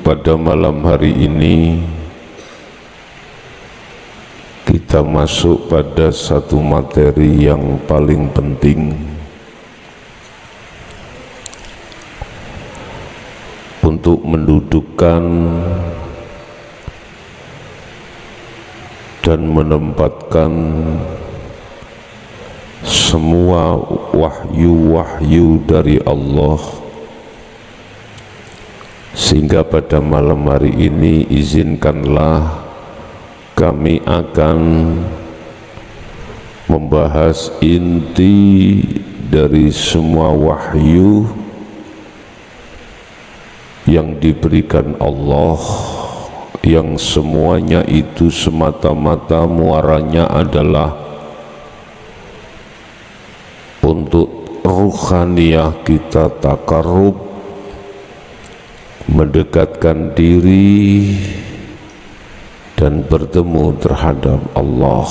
pada malam hari ini kita masuk pada satu materi yang paling penting untuk mendudukkan dan menempatkan semua wahyu-wahyu dari Allah, sehingga pada malam hari ini izinkanlah kami akan membahas inti dari semua wahyu yang diberikan Allah, yang semuanya itu semata-mata muaranya adalah untuk ruhaniyah kita takarrub, mendekatkan diri dan bertemu terhadap Allah.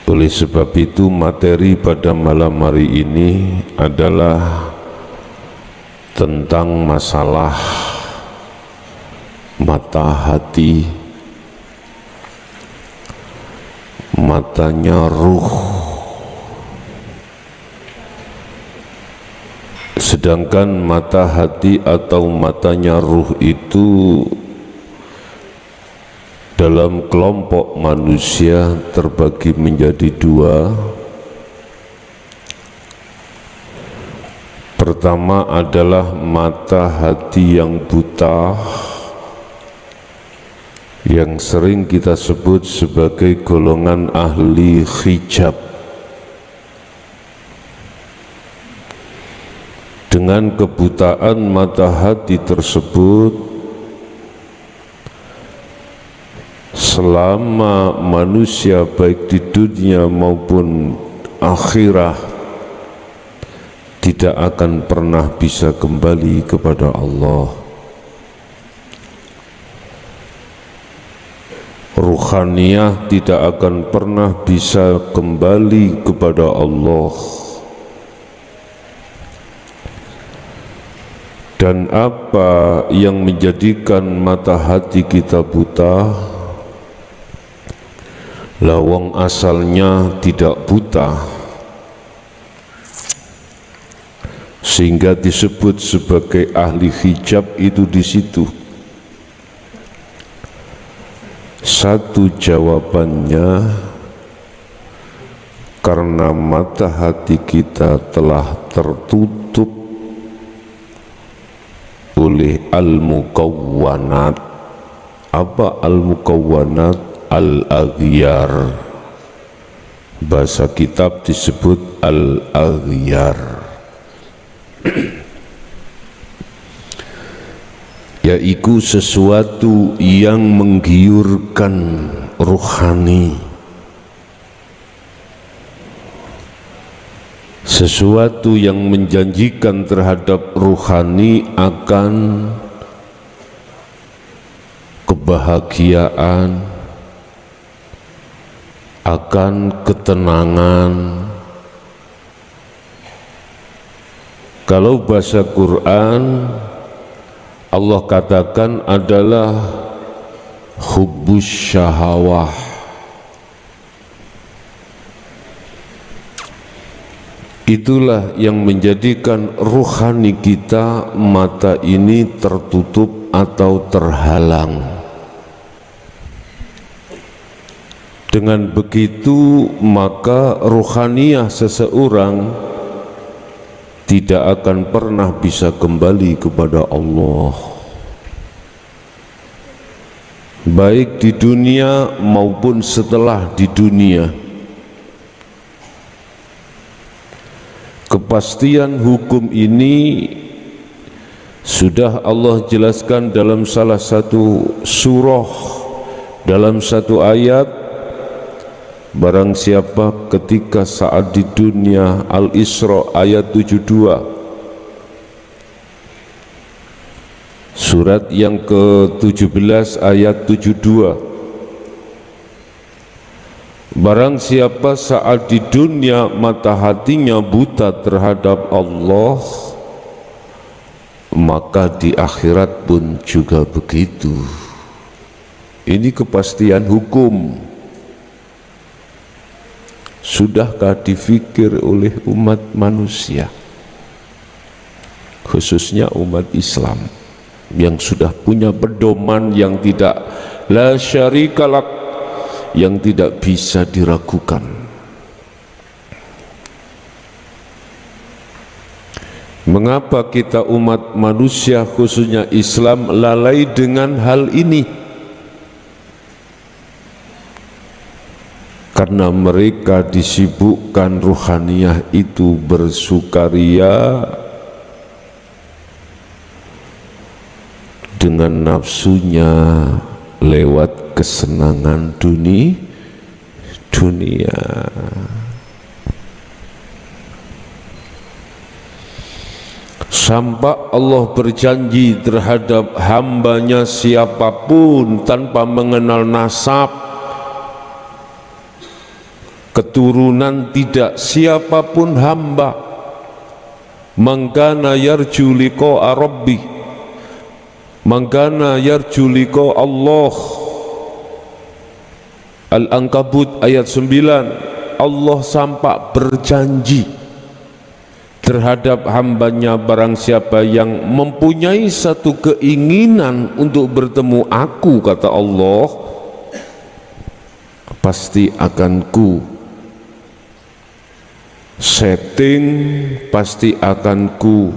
Oleh sebab itu materi pada malam hari ini adalah tentang masalah mata hati, matanya ruh. Sedangkan mata hati atau matanya ruh itu dalam kelompok manusia terbagi menjadi dua. Pertama adalah mata hati yang buta, yang sering kita sebut sebagai golongan ahli hijab. Dengan kebutaan mata hati tersebut, selama manusia baik di dunia maupun akhirat tidak akan pernah bisa kembali kepada Allah. Ruhaniyah tidak akan pernah bisa kembali kepada Allah. Dan apa yang menjadikan mata hati kita buta? Lawang asalnya tidak buta, sehingga disebut sebagai ahli hijab itu di situ. Satu jawabannya karena mata hati kita telah tertutup oleh al-mukawwanat. Apa al-mukawwanat? Al-aghyar. Bahasa kitab disebut al-aghyar, yaitu sesuatu yang menggiurkan ruhani, sesuatu yang menjanjikan terhadap ruhani akan kebahagiaan, akan ketenangan. Kalau bahasa Quran Allah katakan adalah hubbus syahawah. Itulah yang menjadikan ruhani kita, mata ini tertutup atau terhalang. Dengan begitu maka ruhaniyah seseorang tidak akan pernah bisa kembali kepada Allah, baik di dunia maupun setelah di dunia. Kepastian hukum ini sudah Allah jelaskan dalam salah satu surah, dalam satu ayat. Barang siapa ketika saat di dunia, Al-Isra ayat 72, surat yang ke-17 ayat 72, barang siapa saat di dunia mata hatinya buta terhadap Allah, maka di akhirat pun juga begitu. Ini kepastian hukum. Sudahkah difikir oleh umat manusia, khususnya umat Islam yang sudah punya pedoman yang tidak la syarikalak, yang tidak bisa diragukan? Mengapa kita umat manusia khususnya Islam lalai dengan hal ini? Karena mereka disibukkan ruhaniyah itu bersukaria dengan nafsunya lewat kesenangan dunia. Sampai Allah berjanji terhadap hambanya siapapun tanpa mengenal nasab, keturunan tidak, siapapun hamba, mangkana yarju liqa'a rabbi, mangkana yarju liqa' Allah. Al-Ankabut ayat 9. Allah sampai berjanji terhadap hambanya, barang siapa yang mempunyai satu keinginan untuk bertemu aku, kata Allah, pasti akan ku setting, pasti akan ku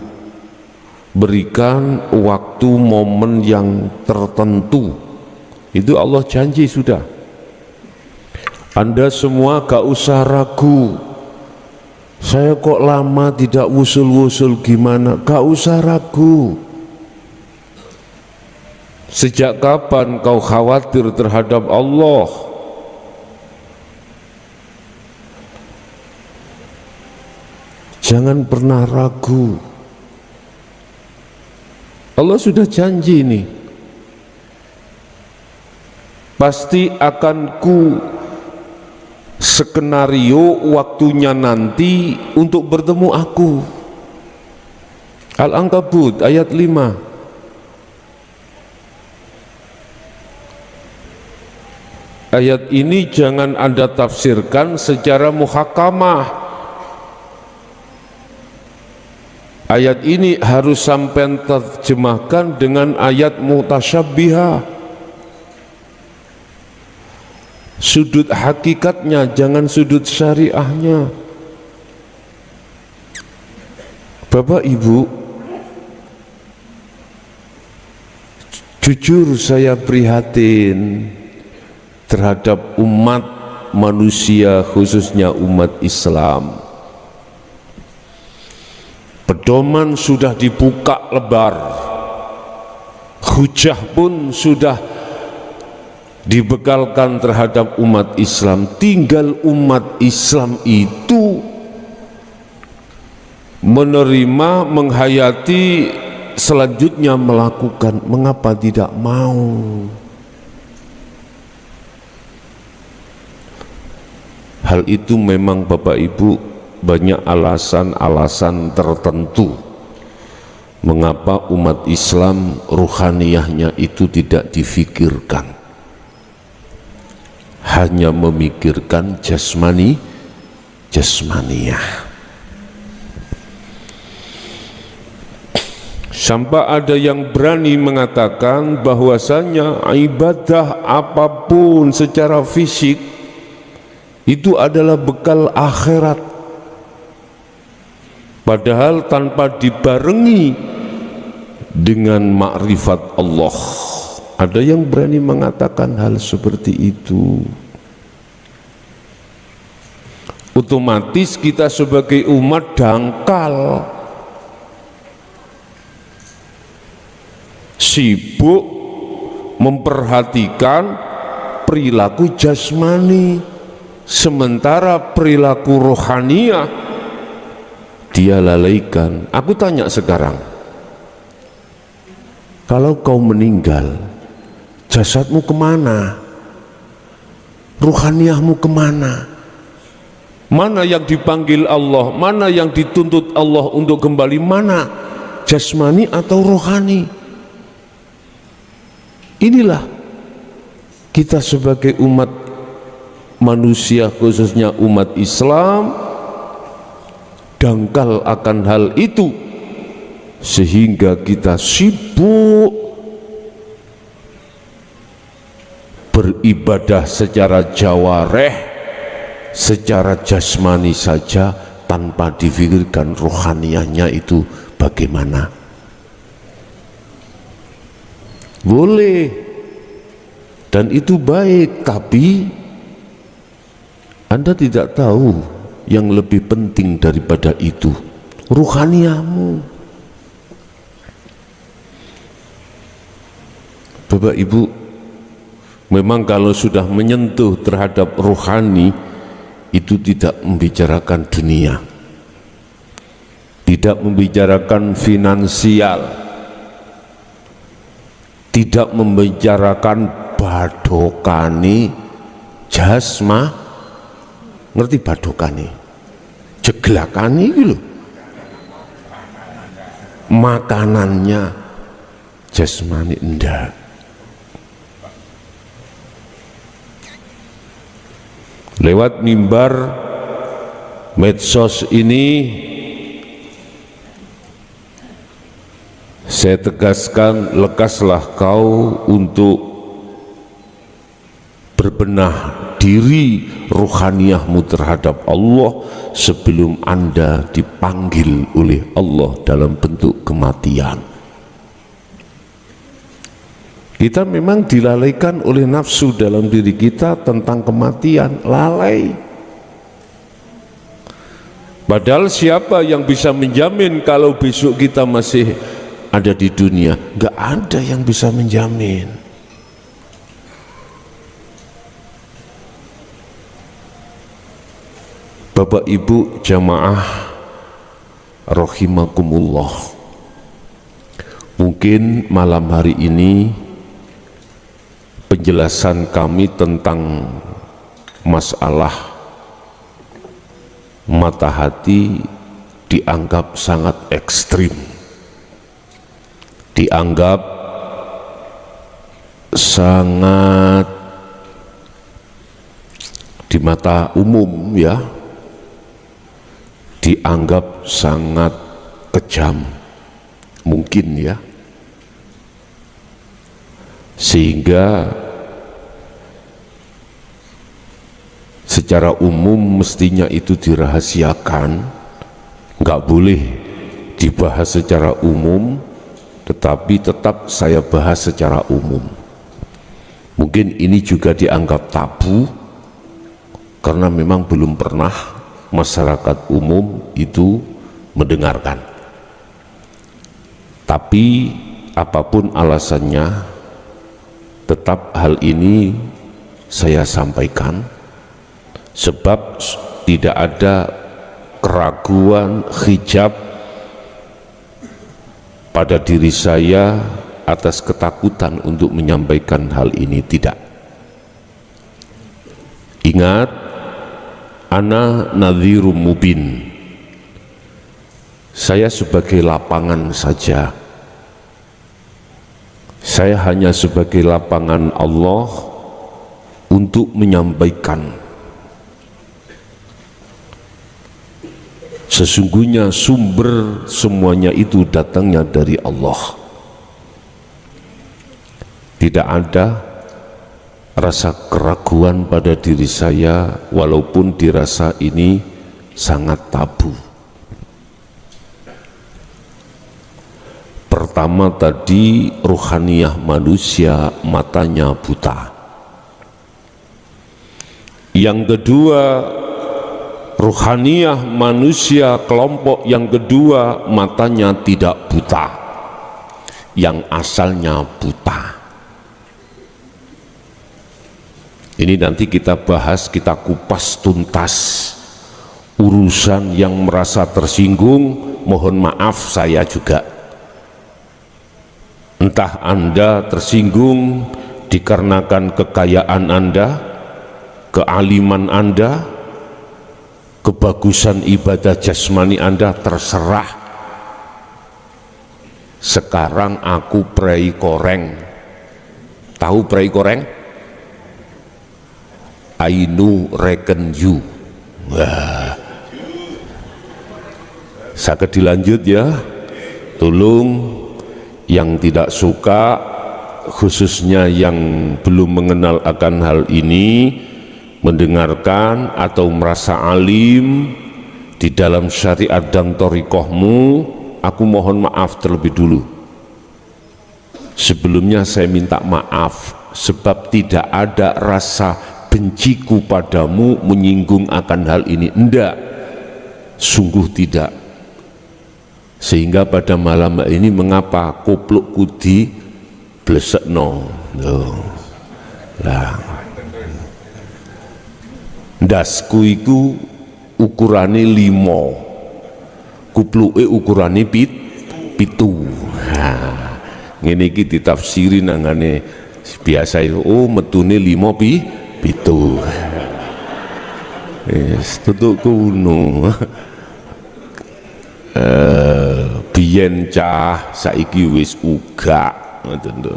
berikan waktu momen yang tertentu. Itu Allah janji sudah. Anda semua gak usah ragu, saya kok lama tidak wusul-wusul gimana, gak usah ragu. Sejak kapan kau khawatir terhadap Allah? Jangan pernah ragu. Allah sudah janji nih, pasti akan ku skenario waktunya nanti untuk bertemu aku. Al-Ankabut ayat 5. Ayat ini jangan Anda tafsirkan secara muhakamah. Ayat ini harus sampai terjemahkan dengan ayat mutasyabbihah. Sudut hakikatnya, jangan sudut syariahnya. Bapak Ibu, jujur saya prihatin terhadap umat manusia, khususnya umat Islam. Pedoman sudah dibuka lebar, hujah pun sudah dibekalkan terhadap umat Islam. Tinggal umat Islam itu menerima, menghayati, selanjutnya melakukan. Mengapa tidak mau? Hal itu memang Bapak Ibu banyak alasan-alasan tertentu mengapa umat Islam ruhaniyahnya itu tidak difikirkan, hanya memikirkan jasmaniyah. Sampai ada yang berani mengatakan bahwasanya ibadah apapun secara fisik itu adalah bekal akhirat, padahal tanpa dibarengi dengan makrifat Allah. Ada yang berani mengatakan hal seperti itu. Otomatis kita sebagai umat dangkal, sibuk memperhatikan perilaku jasmani, sementara perilaku rohaniah dia lalaikan. Aku tanya sekarang, kalau kau meninggal, jasadmu kemana? Ruhaniyahmu kemana? Mana yang dipanggil Allah? Mana yang dituntut Allah untuk kembali? Mana jasmani atau rohani. Inilah kita sebagai umat manusia, khususnya umat Islam, dangkal akan hal itu, sehingga kita sibuk beribadah secara jawareh, secara jasmani saja, tanpa difikirkan rohaniahnya itu bagaimana. Boleh, dan itu baik, tapi Anda tidak tahu yang lebih penting daripada itu, rohaniahmu. Bapak Ibu, memang kalau sudah menyentuh terhadap rohani, itu tidak membicarakan dunia, tidak membicarakan finansial, tidak membicarakan badokani jasma. Ngerti badokani? Jeglakani gitu, makanannya jasmani enggak. Lewat mimbar medsos ini saya tegaskan, lekaslah kau untuk berbenah diri rohaniahmu terhadap Allah sebelum Anda dipanggil oleh Allah dalam bentuk kematian. Kita memang dilalaikan oleh nafsu dalam diri kita tentang kematian, lalai. Padahal siapa yang bisa menjamin kalau besok kita masih ada di dunia? Gak ada yang bisa menjamin. Bapak Ibu jamaah rahimakumullah, mungkin malam hari ini penjelasan kami tentang masalah mata hati dianggap sangat ekstrim, dianggap sangat di mata umum ya, dianggap sangat kejam mungkin ya, sehingga secara umum mestinya itu dirahasiakan, nggak boleh dibahas secara umum, tetapi tetap saya bahas secara umum. Mungkin ini juga dianggap tabu karena memang belum pernah masyarakat umum itu mendengarkan. Tapi apapun alasannya, tetap hal ini saya sampaikan, sebab tidak ada keraguan, hijab pada diri saya atas ketakutan untuk menyampaikan hal ini, tidak. Ingat, ana nadhirum mubin, saya sebagai lapangan saja, saya hanya sebagai lapangan Allah untuk menyampaikan. Sesungguhnya sumber semuanya itu datangnya dari Allah. Tidak ada rasa keraguan pada diri saya, walaupun dirasa ini sangat tabu. Pertama tadi, rohaniah manusia matanya buta. Yang kedua, rohaniah manusia kelompok yang kedua matanya tidak buta, yang asalnya buta. Ini nanti kita bahas, kita kupas tuntas. Urusan yang merasa tersinggung, mohon maaf saya juga. Entah Anda tersinggung dikarenakan kekayaan Anda, kealiman Anda, kebagusan ibadah jasmani Anda, terserah. Sekarang aku prei koreng. Tahu prei koreng? I know reckon you. Wah, saged dilanjut ya. Tolong yang tidak suka, khususnya yang belum mengenal akan hal ini, mendengarkan atau merasa alim di dalam syariat dan thariqahmu, aku mohon maaf terlebih dulu. Sebelumnya saya minta maaf sebab tidak ada rasa benciku padamu menyinggung akan hal ini. Enggak, sungguh tidak. Sehingga pada malam ini mengapa kopluk kudi blesekno lah, ndasku iku ukurane 5, kupluke ukurane 7. Nah, ngene iki ditafsiri nangane biasa itu, oh metune 5 7. Wis tutuk kuno. Biyen cah saiki wis uga ngoten to.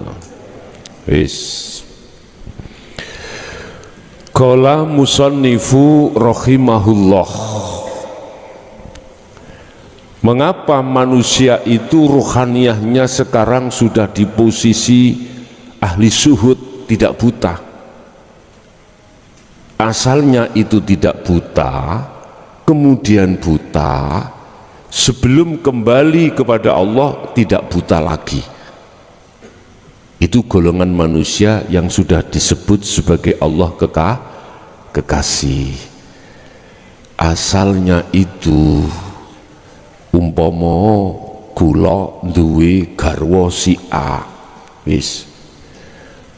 Wis qala musannifu rahimahullah. Mengapa manusia itu rohaniyahnya sekarang sudah di posisi ahli syuhud, tidak buta? Asalnya itu tidak buta, kemudian buta, sebelum kembali kepada Allah tidak buta lagi. Itu golongan manusia yang sudah disebut sebagai Allah kekasih. Asalnya itu umpama kula duwe garwa si A, wis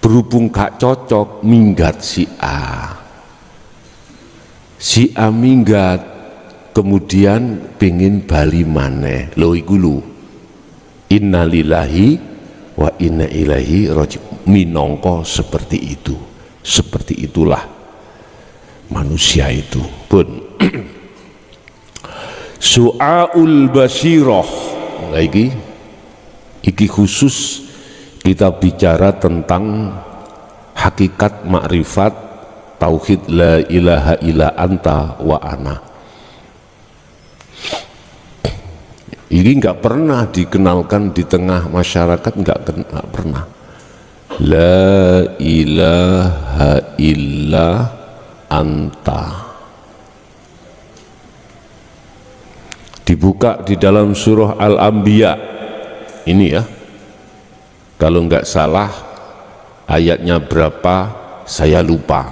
berhubung gak cocok minggat si A. Si A minggat, kemudian pengen bali maneh. Lho iku lho, innalillahi wa inna ilaihi raji'un. Minangka seperti itu. Seperti itulah manusia itu pun. Su'aul basirah. Nah, iki khusus kita bicara tentang hakikat makrifat tauhid la ilaha illa anta wa ana. Ini enggak pernah dikenalkan di tengah masyarakat, enggak pernah. La ilaha illa anta. Dibuka di dalam surah Al-Anbiya ini ya, kalau enggak salah ayatnya berapa saya lupa,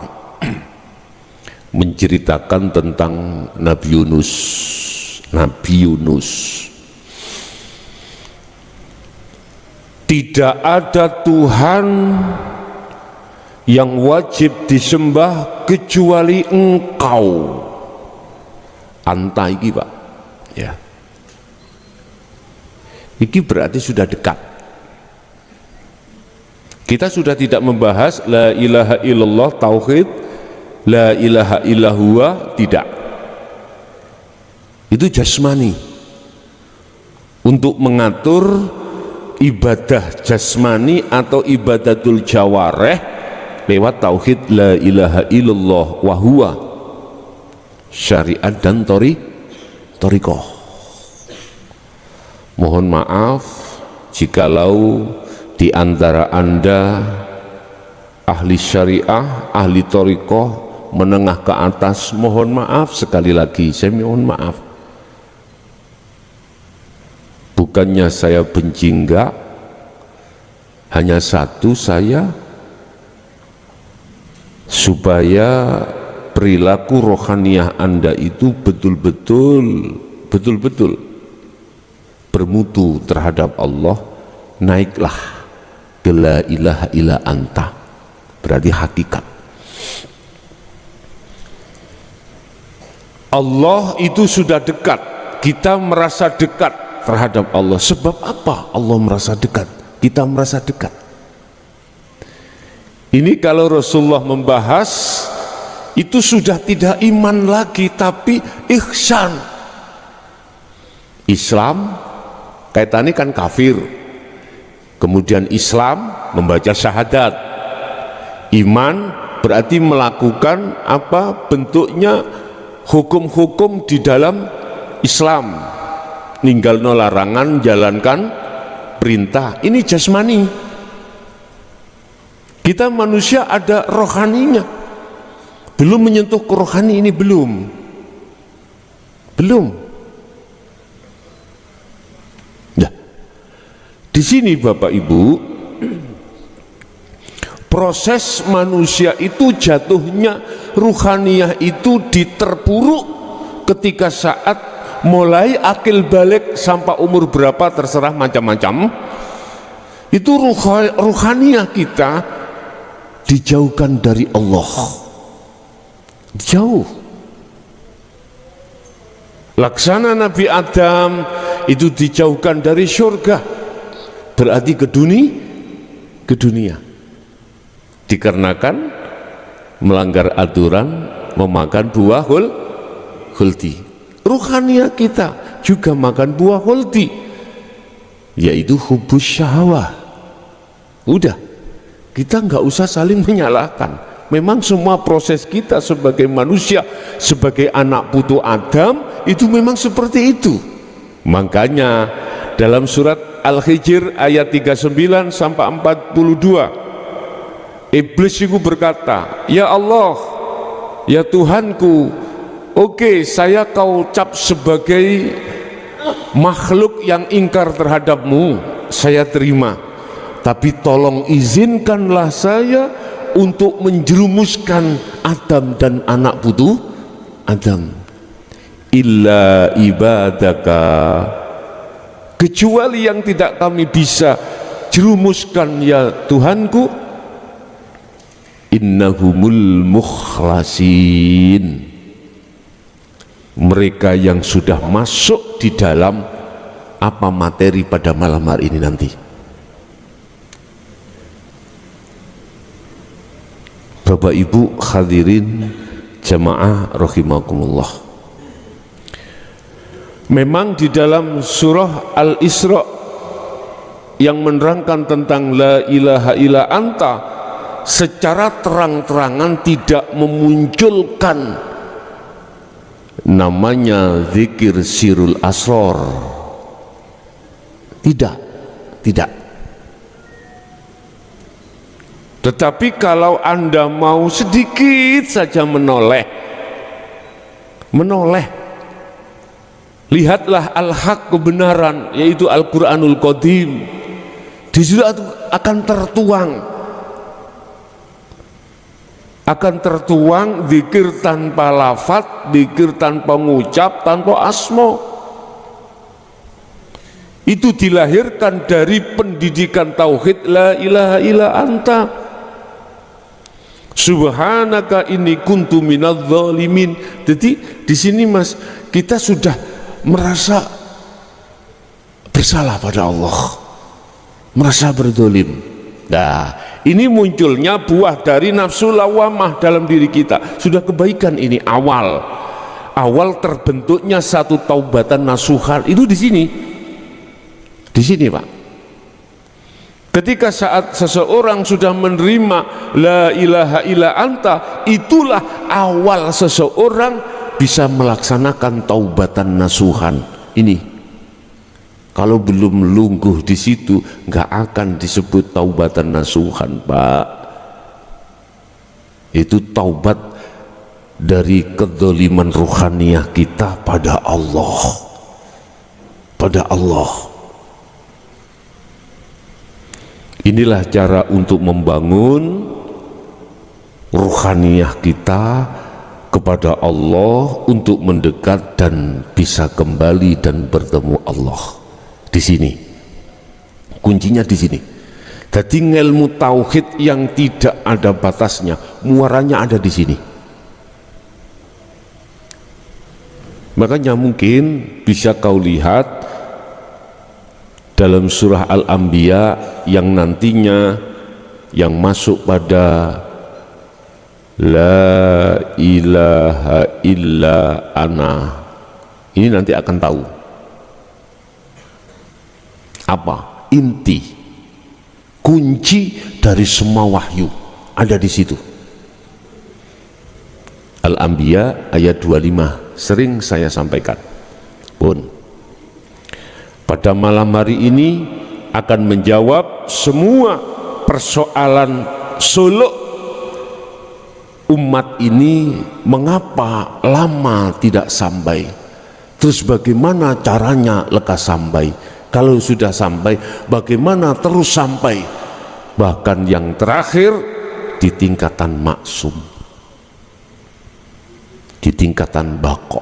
menceritakan tentang Nabi Yunus. Tidak ada Tuhan yang wajib disembah kecuali Engkau. Anta iki Pak ya, iki berarti sudah dekat. Kita sudah tidak membahas la ilaha illallah tauhid, la ilaha illahuwa, tidak. Itu jasmani, untuk mengatur ibadah jasmani atau ibadatul jawareh lewat tauhid la ilaha illallah wa huwa, syariat dan thariqah. Mohon maaf jikalau di antara Anda ahli syariah, ahli thariqah, menengah ke atas, mohon maaf sekali lagi, saya mohon maaf. Bukannya saya benci, enggak, hanya satu, saya supaya perilaku rohaniyah Anda itu betul-betul bermutu terhadap Allah, naiklah ke la ilaha illa anta, berarti hakikat. Allah itu sudah dekat, kita merasa dekat terhadap Allah. Sebab apa Allah merasa dekat? Kita merasa dekat. Ini kalau Rasulullah membahas, itu sudah tidak iman lagi, tapi ihsan. Islam kaitannya kan kafir, Kemudian Islam membaca syahadat. Iman berarti melakukan apa bentuknya hukum-hukum di dalam Islam, ninggalno larangan, jalankan perintah. Ini jasmani. Kita manusia ada rohaninya, belum menyentuh ke rohani ini, belum. Nah, di sini Bapak Ibu, proses manusia itu jatuhnya ruhaniyah itu diterpuruk ketika saat mulai akil balik sampai umur berapa terserah macam-macam, itu ruhaniyah kita dijauhkan dari Allah, jauh. Laksana Nabi Adam itu dijauhkan dari surga, berarti ke dunia, dikarenakan melanggar aturan memakan buah huldi. Ruhaniyah kita juga makan buah huldi, yaitu hubus syahwah. Udah, kita nggak usah saling menyalahkan. Memang semua proses kita sebagai manusia, sebagai anak putu Adam itu memang seperti itu. Makanya dalam surat Al-Hijr ayat 39 sampai 42, iblis itu berkata, "Ya Allah, ya Tuhanku, oke, saya kau cap sebagai makhluk yang ingkar terhadapmu, saya terima. Tapi tolong izinkanlah saya untuk menjerumuskan Adam dan anak putu Adam. Illa ibadaka, kecuali yang tidak kami bisa jerumuskan ya Tuhanku, innahumul mukhlasin, mereka yang sudah masuk di dalam apa materi pada malam hari ini nanti." Bapak Ibu hadirin jamaah rahimakumullah, memang di dalam surah Al-Isra yang menerangkan tentang la ilaha illa anta secara terang-terangan tidak memunculkan namanya zikir sirul asror, tidak. Tetapi kalau Anda mau sedikit saja menoleh, lihatlah al-haq, kebenaran, yaitu Al-Quranul Qadim. Di situ akan tertuang zikir tanpa lafaz, zikir tanpa ngucap, tanpa asma. Itu dilahirkan dari pendidikan tauhid la ilaha illa anta. Subhanaka inni kuntu minadz zalimin. Jadi di sini Mas, kita sudah merasa bersalah pada Allah, merasa berdolim. Nah, ini munculnya buah dari nafsu lawamah dalam diri kita. Sudah kebaikan ini awal terbentuknya satu taubatan nasuhan itu di sini Pak. Ketika saat seseorang sudah menerima la ilaha illa anta, itulah awal seseorang bisa melaksanakan taubatan nasuhan ini. Kalau belum lungguh di situ, nggak akan disebut taubatan nasuhan, Pak. Itu taubat dari kedzaliman ruhaniyah kita pada Allah, Inilah cara untuk membangun ruhaniyah kita kepada Allah untuk mendekat dan bisa kembali dan bertemu Allah. Di sini kuncinya, di sini. Jadi ilmu tauhid yang tidak ada batasnya, muaranya ada di sini. Makanya mungkin bisa kau lihat dalam surah Al-Anbiya yang nantinya yang masuk pada la ilaha illa ana, ini nanti akan tahu apa inti kunci dari semua wahyu ada di situ. Al-Anbiya ayat 25 sering saya sampaikan. Pun pada malam hari ini akan menjawab semua persoalan suluk umat ini, mengapa lama tidak sampai, terus bagaimana caranya lekas sampai, kalau sudah sampai bagaimana terus sampai, bahkan yang terakhir di tingkatan maksum, di tingkatan bako.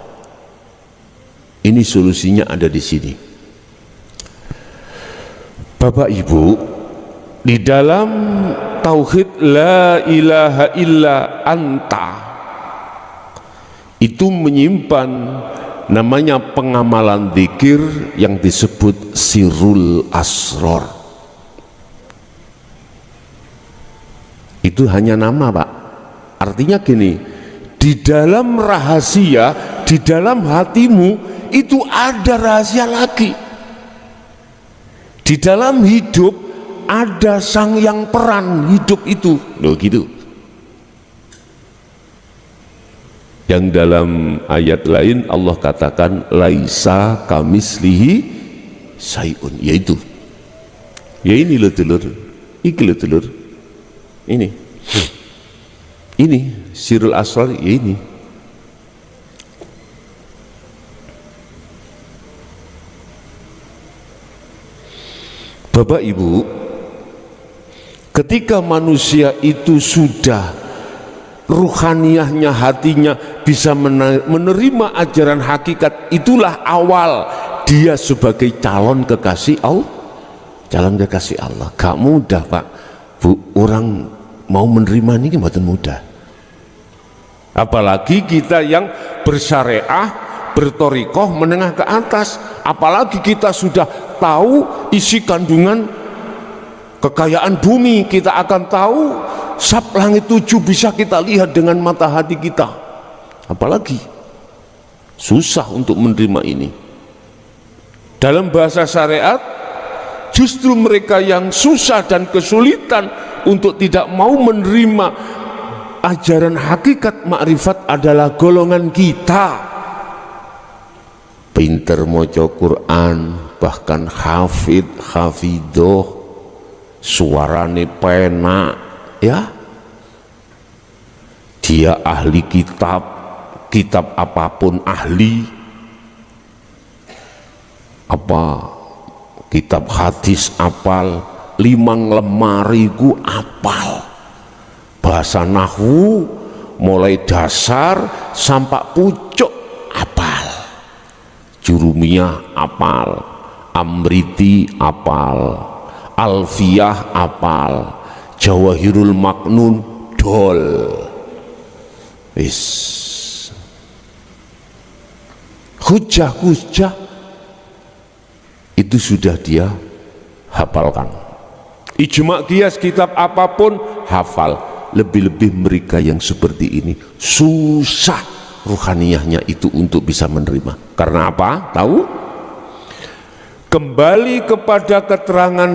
Ini solusinya ada di sini. Bapak Ibu, di dalam tauhid la ilaha illa anta itu menyimpan namanya pengamalan zikir yang disebut sirrul asror. Itu hanya nama, Pak. Artinya gini, di dalam rahasia, di dalam hatimu itu ada rahasia lagi. Di dalam hidup ada sang yang peran hidup itu, loh gitu. Yang dalam ayat lain Allah katakan laisa kamislihi syai'un, yaitu ya ini loh telur, iki loh telur, ini sirrul asrar, ya ini. Bapak Ibu, ketika manusia itu sudah ruhaniyahnya, hatinya bisa menerima ajaran hakikat, itulah awal dia sebagai calon kekasih Allah. Calon kekasih Allah gak mudah, Pak Bu. Orang mau menerima ini bukan mudah, apalagi kita yang bersyariah, bertorikoh menengah ke atas, apalagi kita sudah tahu isi kandungan kekayaan bumi, kita akan tahu sab langit 7 bisa kita lihat dengan mata hati kita, apalagi susah untuk menerima ini. Dalam bahasa syariat, justru mereka yang susah dan kesulitan untuk tidak mau menerima ajaran hakikat makrifat adalah golongan kita. Pinter maca Quran, bahkan hafid, hafidoh, suarane penak, ya, dia ahli kitab, kitab apapun ahli, apa kitab hadis apal, 5 lemari ku apal, bahasa nahwu mulai dasar sampai pucuk apal, jurumiyah apal, amriti apal, alfiyah apal, jawahirul maknun dol. Wis hujah-hujah itu sudah dia hafalkan. Ijma' qiyas kitab apapun hafal. Lebih-lebih mereka yang seperti ini susah ruhaniyahnya itu untuk bisa menerima. Karena apa? Tahu? Kembali kepada keterangan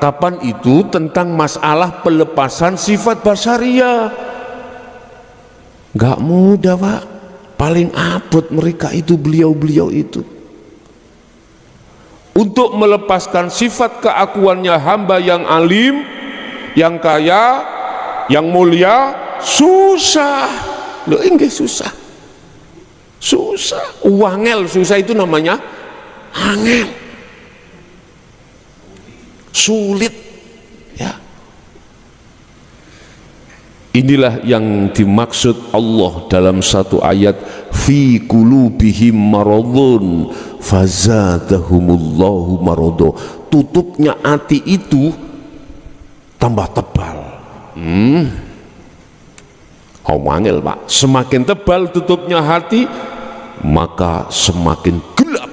kapan itu tentang masalah pelepasan sifat basaria. Gak mudah, Pak. Paling abot mereka itu, beliau-beliau itu, untuk melepaskan sifat keakuannya hamba yang alim, yang kaya, yang mulia, susah. Loh, enggak susah. Susah. Wangel, susah itu namanya angel. Sulit, ya. Inilah yang dimaksud Allah dalam satu ayat, fi qulubihim maradun fazadahumullahu marado. Tutupnya hati itu tambah tebal. Omangil, Pak. Semakin tebal tutupnya hati, maka semakin gelap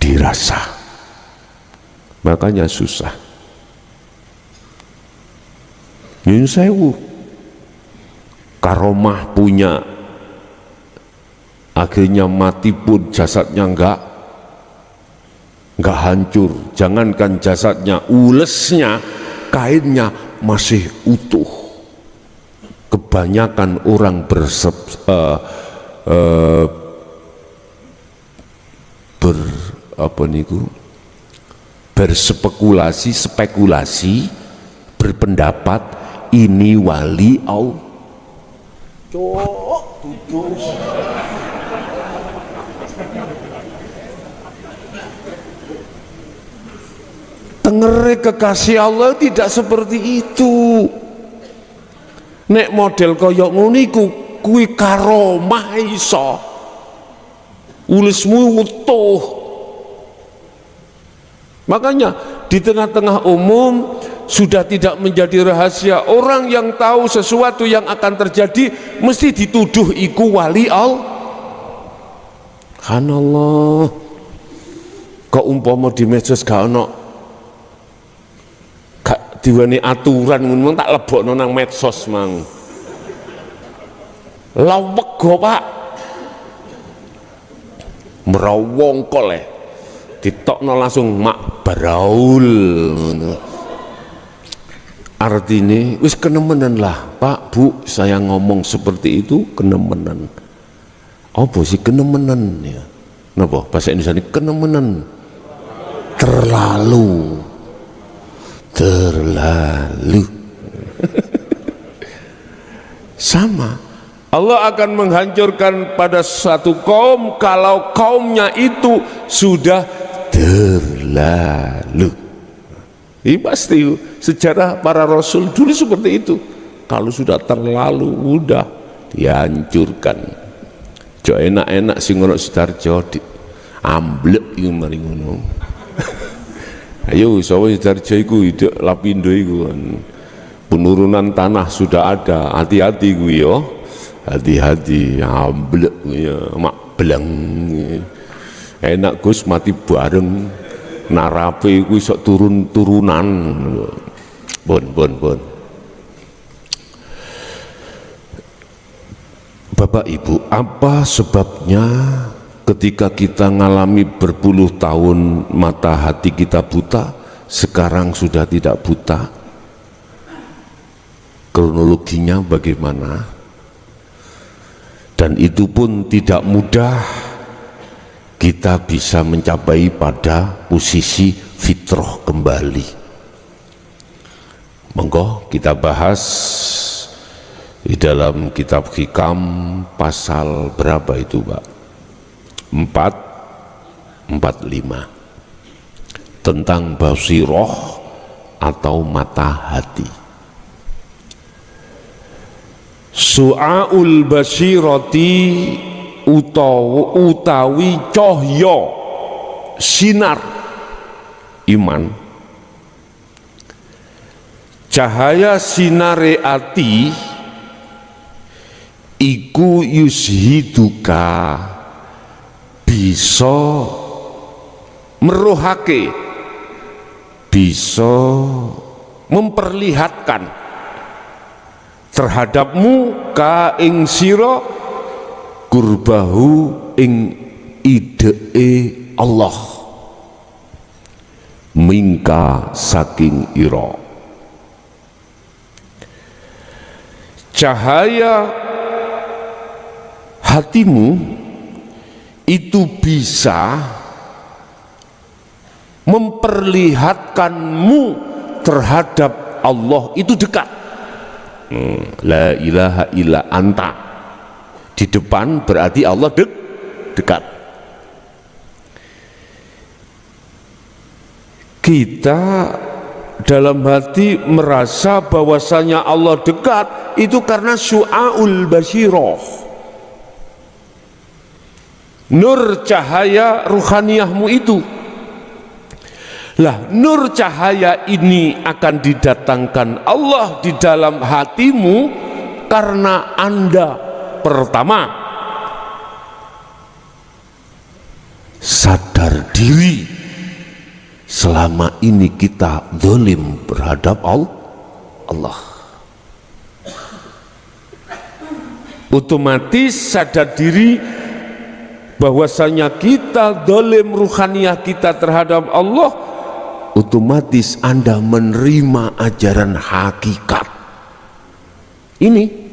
dirasa, makanya susah. Nyun sewu, karomah punya, akhirnya mati pun jasadnya enggak nggak hancur, jangankan jasadnya, ulesnya, kainnya masih utuh. Kebanyakan orang berspekulasi, berpendapat ini wali Allah. Tengere kekasih Allah tidak seperti itu. Nek model koyok nguniku kuwi karomah iso. Ulismu utuh. Makanya di tengah-tengah umum sudah tidak menjadi rahasia, orang yang tahu sesuatu yang akan terjadi mesti dituduh iku wali Allah. Subhanallah. Kok umpama di medsos gak ono diweni aturan ngono tak lebokno nang medsos mang. Laweg go Pak. Merawongkol ditokno langsung mak baraul ngono. Artine wis kenemenan lah Pak Bu, saya ngomong seperti itu kenemenan. Apa sih kenemenan ya? Napa bahasa Indonesia ini kenemenan? Terlalu sama. Allah akan menghancurkan pada satu kaum kalau kaumnya itu sudah terlalu. Ini pasti sejarah para rasul dulu seperti itu. Kalau sudah terlalu udah dihancurkan. Jo enak-enak sing ngono Sidarjo amblek iki mari ngono. Ayo sapa Sidarjo iku hidup lapindo iku kan. Penurunan tanah sudah ada, hati-hati kuwi yo. Hati-hati amblek ya mak belang. Enak Gus mati bareng narape iku iso turun-turunan. Bon. Bapak Ibu, apa sebabnya ketika kita ngalami berpuluh tahun mata hati kita buta, sekarang sudah tidak buta? Kronologinya bagaimana? Dan itu pun tidak mudah kita bisa mencapai pada posisi fitrah kembali. Monggo kita bahas di dalam kitab Hikam pasal berapa itu Pak? 445 tentang basiroh atau mata hati. Su'aul basirati utawi cahya sinar iman, cahaya sinare ati iku yushiduka, bisa meruhake, bisa memperlihatkan terhadapmu ka ing sira kurbahu ing idee Allah mingka saking ira. Cahaya hatimu itu bisa memperlihatkanmu terhadap Allah itu dekat. La ilaha illa anta, di depan berarti Allah dekat. Kita dalam hati merasa bahwasanya Allah dekat itu karena syu'aul basirah, nur cahaya ruhaniyahmu itu. Lah nur cahaya ini akan didatangkan Allah di dalam hatimu karena Anda pertama sadar diri selama ini kita zalim terhadap Allah. Otomatis sadar diri bahwasanya kita dolim ruhaniyah kita terhadap Allah, otomatis Anda menerima ajaran hakikat ini.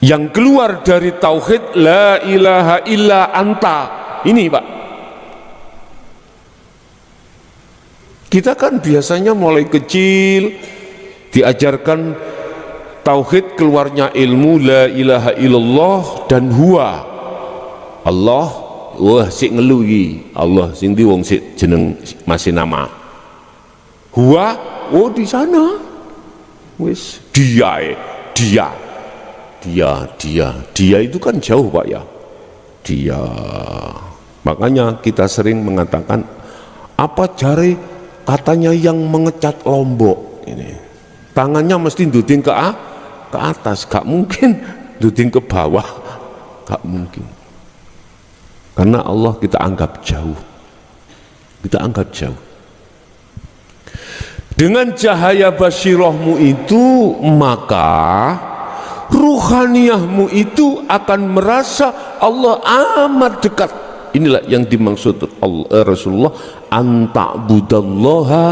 Yang keluar dari tauhid la ilaha illa anta ini, Pak. Kita kan biasanya mulai kecil diajarkan tauhid, keluarnya ilmu la ilaha illallah dan huwa Allah. Wah sik ngelu iki Allah sing ndi wong sik jeneng masih nama. Huwa oh di sana. Wis dia itu kan jauh, Pak ya. Dia. Makanya kita sering mengatakan apa jari katanya yang mengecat Lombok ini tangannya mesti duding ke atas, gak mungkin duding ke bawah, gak mungkin, karena Allah kita anggap jauh, Dengan cahaya basirahmu itu maka ruhaniyahmu itu akan merasa Allah amat dekat. Inilah yang dimaksud Rasulullah, anta'budallaha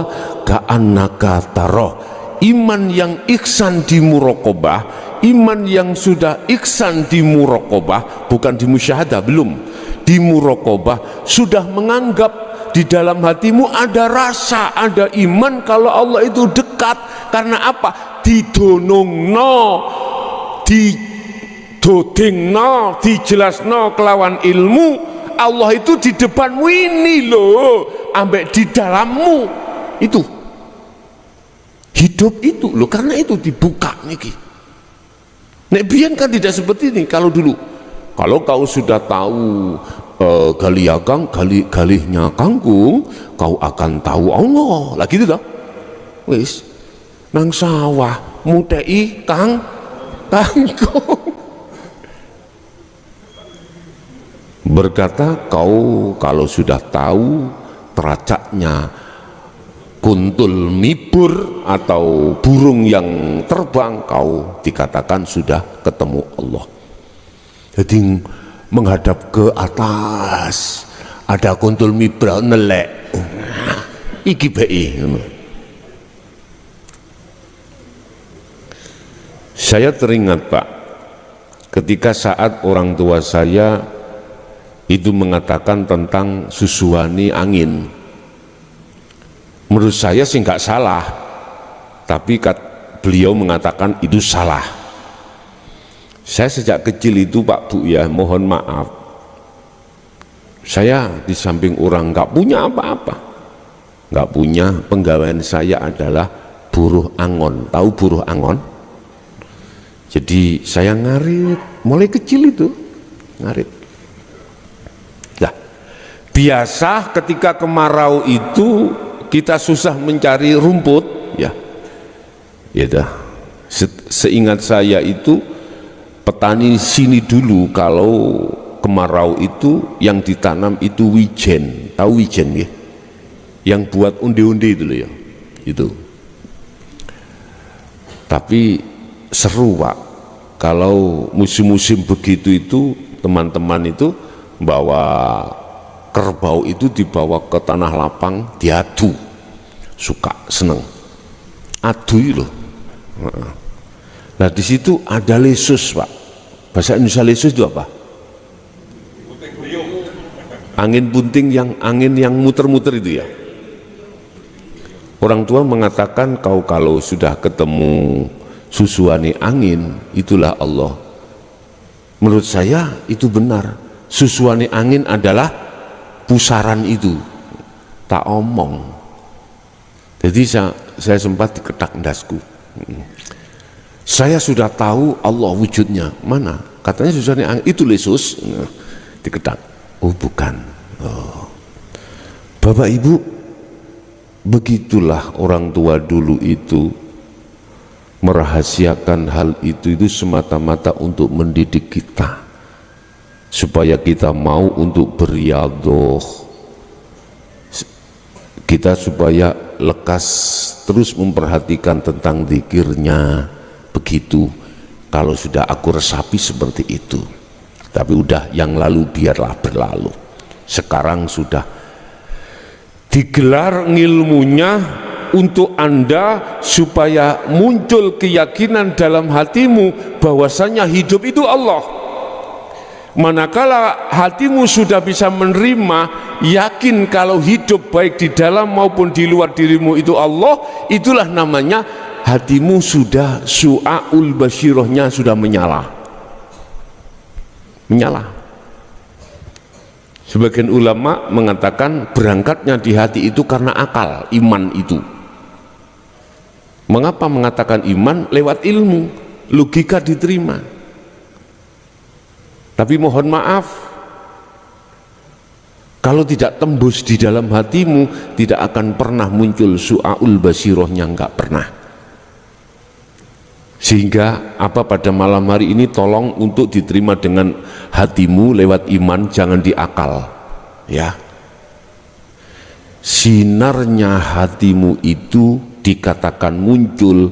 ka'annaka tarah. Iman yang ihsan di muraqabah, iman yang sudah ihsan di muraqabah, bukan di musyahadah, belum, di muraqabah sudah menganggap di dalam hatimu ada rasa, ada iman kalau Allah itu dekat. Karena apa? Didonongno, didodingno, dijelasno kelawan ilmu. Allah itu di depanmu ini loh, ambek di dalammu itu hidup itu loh, karena itu dibuka niki. Nek biyen kan tidak seperti ini. Kalau dulu, kalau kau sudah tahu galihnya kangkung, kau akan tahu Allah. Lah gitu dah. Wis nang sawah mutei kangkung. Berkata kau kalau sudah tahu teracaknya kuntul mibur atau burung yang terbang, kau dikatakan sudah ketemu Allah. Jadi menghadap ke atas ada kuntul mibra nelek iki bae. Saya teringat, Pak, ketika saat orang tua saya itu mengatakan tentang susuani angin. Menurut saya sih nggak salah, tapi beliau mengatakan itu salah. Saya sejak kecil itu, Pak Bu ya, mohon maaf, saya di samping orang nggak punya apa-apa, nggak punya, penggawaian saya adalah buruh angon. Tahu buruh angon? Jadi saya ngarit mulai kecil itu, ngarit. Biasa ketika kemarau itu kita susah mencari rumput, ya dah. Seingat saya itu petani sini dulu kalau kemarau itu yang ditanam itu wijen. Tahu wijen ya? Yang buat undi-undi itu loh ya, itu. Tapi seru, Pak, kalau musim-musim begitu itu teman-teman itu bawa kerbau itu dibawa ke tanah lapang, diadu, suka, seneng, adu loh. Nah di situ ada lesus, Pak. Bahasa Indonesia lesus itu apa? Angin bunting, yang angin yang muter-muter itu ya. Orang tua mengatakan kau kalau sudah ketemu susuani angin, itulah Allah. Menurut saya itu benar. Susuani angin adalah pusaran itu, tak omong. Jadi saya sempat diketak dasku. Saya sudah tahu Allah wujudnya mana, katanya susuani angin itu lesus, diketak. Oh bukan. Oh. Bapak Ibu, begitulah orang tua dulu itu merahasiakan hal itu semata-mata untuk mendidik kita, supaya kita mau untuk beriadoh, kita supaya lekas terus memperhatikan tentang zikirnya. Begitu kalau sudah aku resapi seperti itu. Tapi udah, yang lalu biarlah berlalu. Sekarang sudah digelar ngilmunya untuk Anda supaya muncul keyakinan dalam hatimu bahwasanya hidup itu Allah. Manakala hatimu sudah bisa menerima, yakin kalau hidup baik di dalam maupun di luar dirimu itu Allah, itulah namanya hatimu sudah su'aul basyirohnya sudah menyala. Sebagian ulama mengatakan berangkatnya di hati itu karena akal, iman itu. Mengapa mengatakan iman? Lewat ilmu, logika diterima. Tapi mohon maaf, kalau tidak tembus di dalam hatimu, tidak akan pernah muncul su'aul basirohnya, enggak pernah. Sehingga apa pada malam hari ini tolong untuk diterima dengan hatimu lewat iman, jangan di akal, ya. Sinarnya hatimu itu dikatakan muncul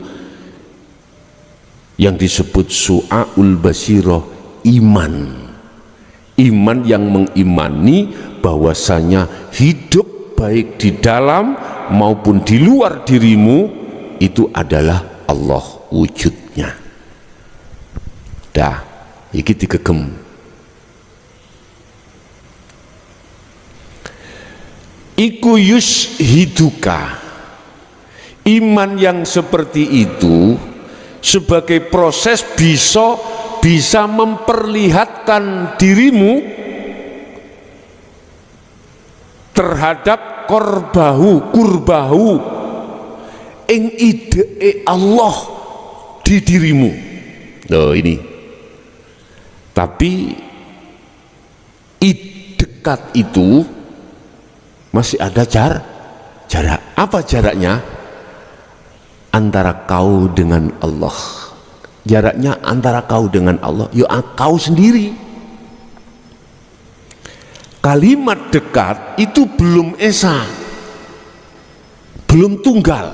yang disebut su'aul basiroh, iman. Iman yang mengimani bahwasanya hidup baik di dalam maupun di luar dirimu itu adalah Allah wujudnya. Dah, iki digegem. Iku yushiduka. Iman yang seperti itu sebagai proses bisa memperlihatkan dirimu terhadap kurbahu ing ide Allah di dirimu. Loh ini. Tapi dekat itu masih ada jarak. Apa jaraknya? Antara kau dengan Allah. Jaraknya antara kau dengan Allah, ya kau sendiri. Kalimat dekat itu belum esa, belum tunggal.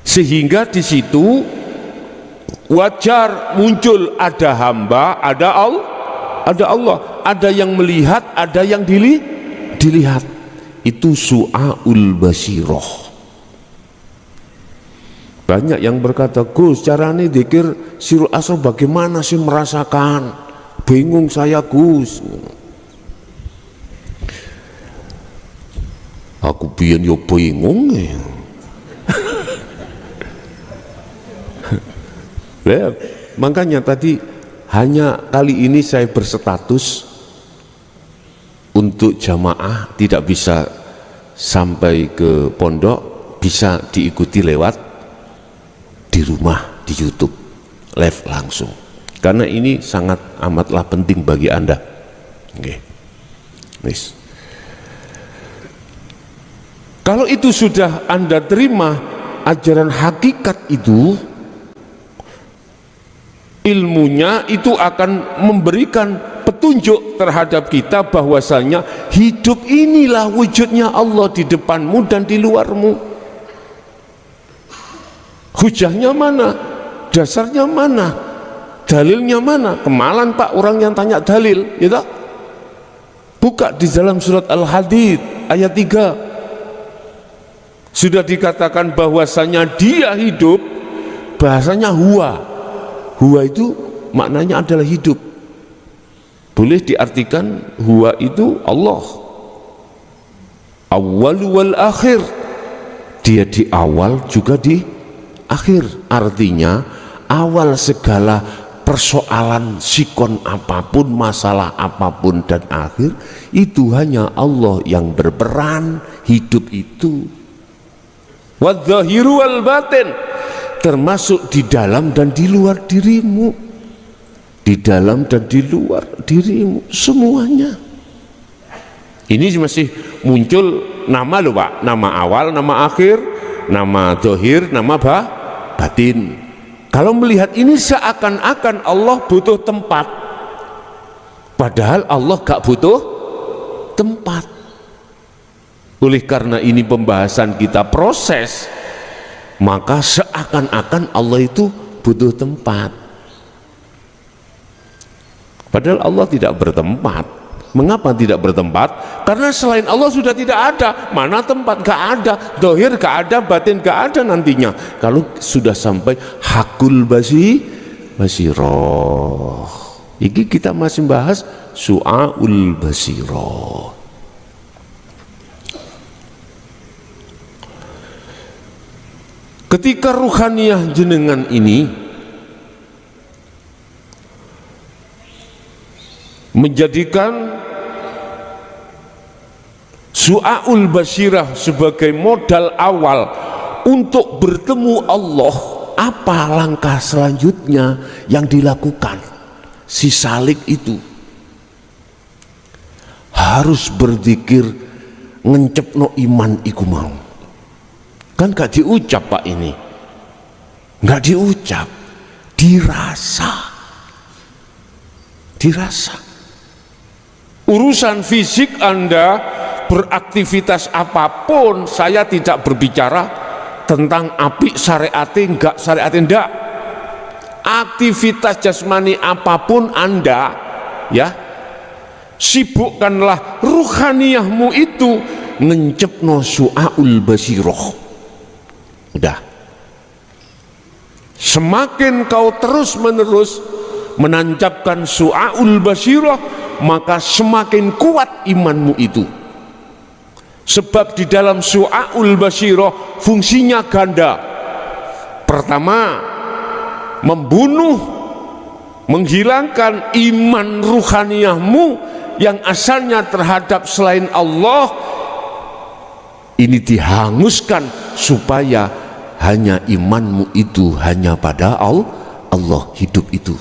Sehingga di situ wajar muncul ada hamba, ada Allah, ada yang melihat, ada yang dilihat. Itu su'aul basiroh. Banyak yang berkata, Gus, caranya dzikir sirul asr bagaimana sih merasakan? Bingung saya, Gus. Aku biyen yo bingung. Makanya tadi hanya kali ini saya berstatus untuk jamaah tidak bisa sampai ke pondok, bisa diikuti lewat di rumah, di YouTube live langsung, karena ini sangat amatlah penting bagi Anda. Okay. Nice. Kalau itu sudah Anda terima ajaran hakikat itu, ilmunya itu akan memberikan petunjuk terhadap kita bahwasanya hidup inilah wujudnya Allah di depanmu dan di luarmu. Hujahnya mana? Dasarnya mana? Dalilnya mana? Kemalan Pak orang yang tanya dalil, ya tak? Buka di dalam surat Al-Hadid ayat 3. Sudah dikatakan bahwasanya dia hidup, bahasanya huwa. Huwa itu maknanya adalah hidup. Boleh diartikan huwa itu Allah. Awwal wal akhir. Dia di awal juga di akhir, artinya awal segala persoalan sikon apapun, masalah apapun, dan akhir itu hanya Allah yang berperan. Hidup itu wadzahiru wal batin, termasuk di dalam dan di luar dirimu, di dalam dan di luar dirimu, semuanya. Ini masih muncul nama loh Pak, nama awal, nama akhir, nama zahir, nama batin. Kalau melihat ini seakan-akan Allah butuh tempat, padahal Allah gak butuh tempat. Oleh karena ini pembahasan kita proses, maka seakan-akan Allah itu butuh tempat. Padahal Allah tidak bertempat. Mengapa tidak bertempat? Karena selain Allah sudah tidak ada. Mana tempat? Gak ada. Dohir gak ada, batin gak ada nantinya. Kalau sudah sampai hakul basiroh. Ini kita masih bahas su'aul basiroh. Ketika ruhaniyah jenengan ini menjadikan su'aul basirah sebagai modal awal untuk bertemu Allah, apa langkah selanjutnya yang dilakukan? Si salik itu harus berzikir ngencepno iman iku mau. Kan gak diucap Pak ini, gak diucap, dirasa. Urusan fisik Anda beraktivitas apapun, saya tidak berbicara tentang apik syariate enggak syariate enggak. Aktivitas jasmani apapun Anda, ya, sibukkanlah ruhaniyahmu itu ngencepno su'aul basiroh. Udah. Semakin kau terus menerus menancapkan su'aul basiroh, maka semakin kuat imanmu itu. Sebab di dalam su'aul basiroh fungsinya ganda. Pertama, membunuh, menghilangkan iman ruhaniyahmu yang asalnya terhadap selain Allah, ini dihanguskan supaya hanya imanmu itu hanya pada Allah, hidup itu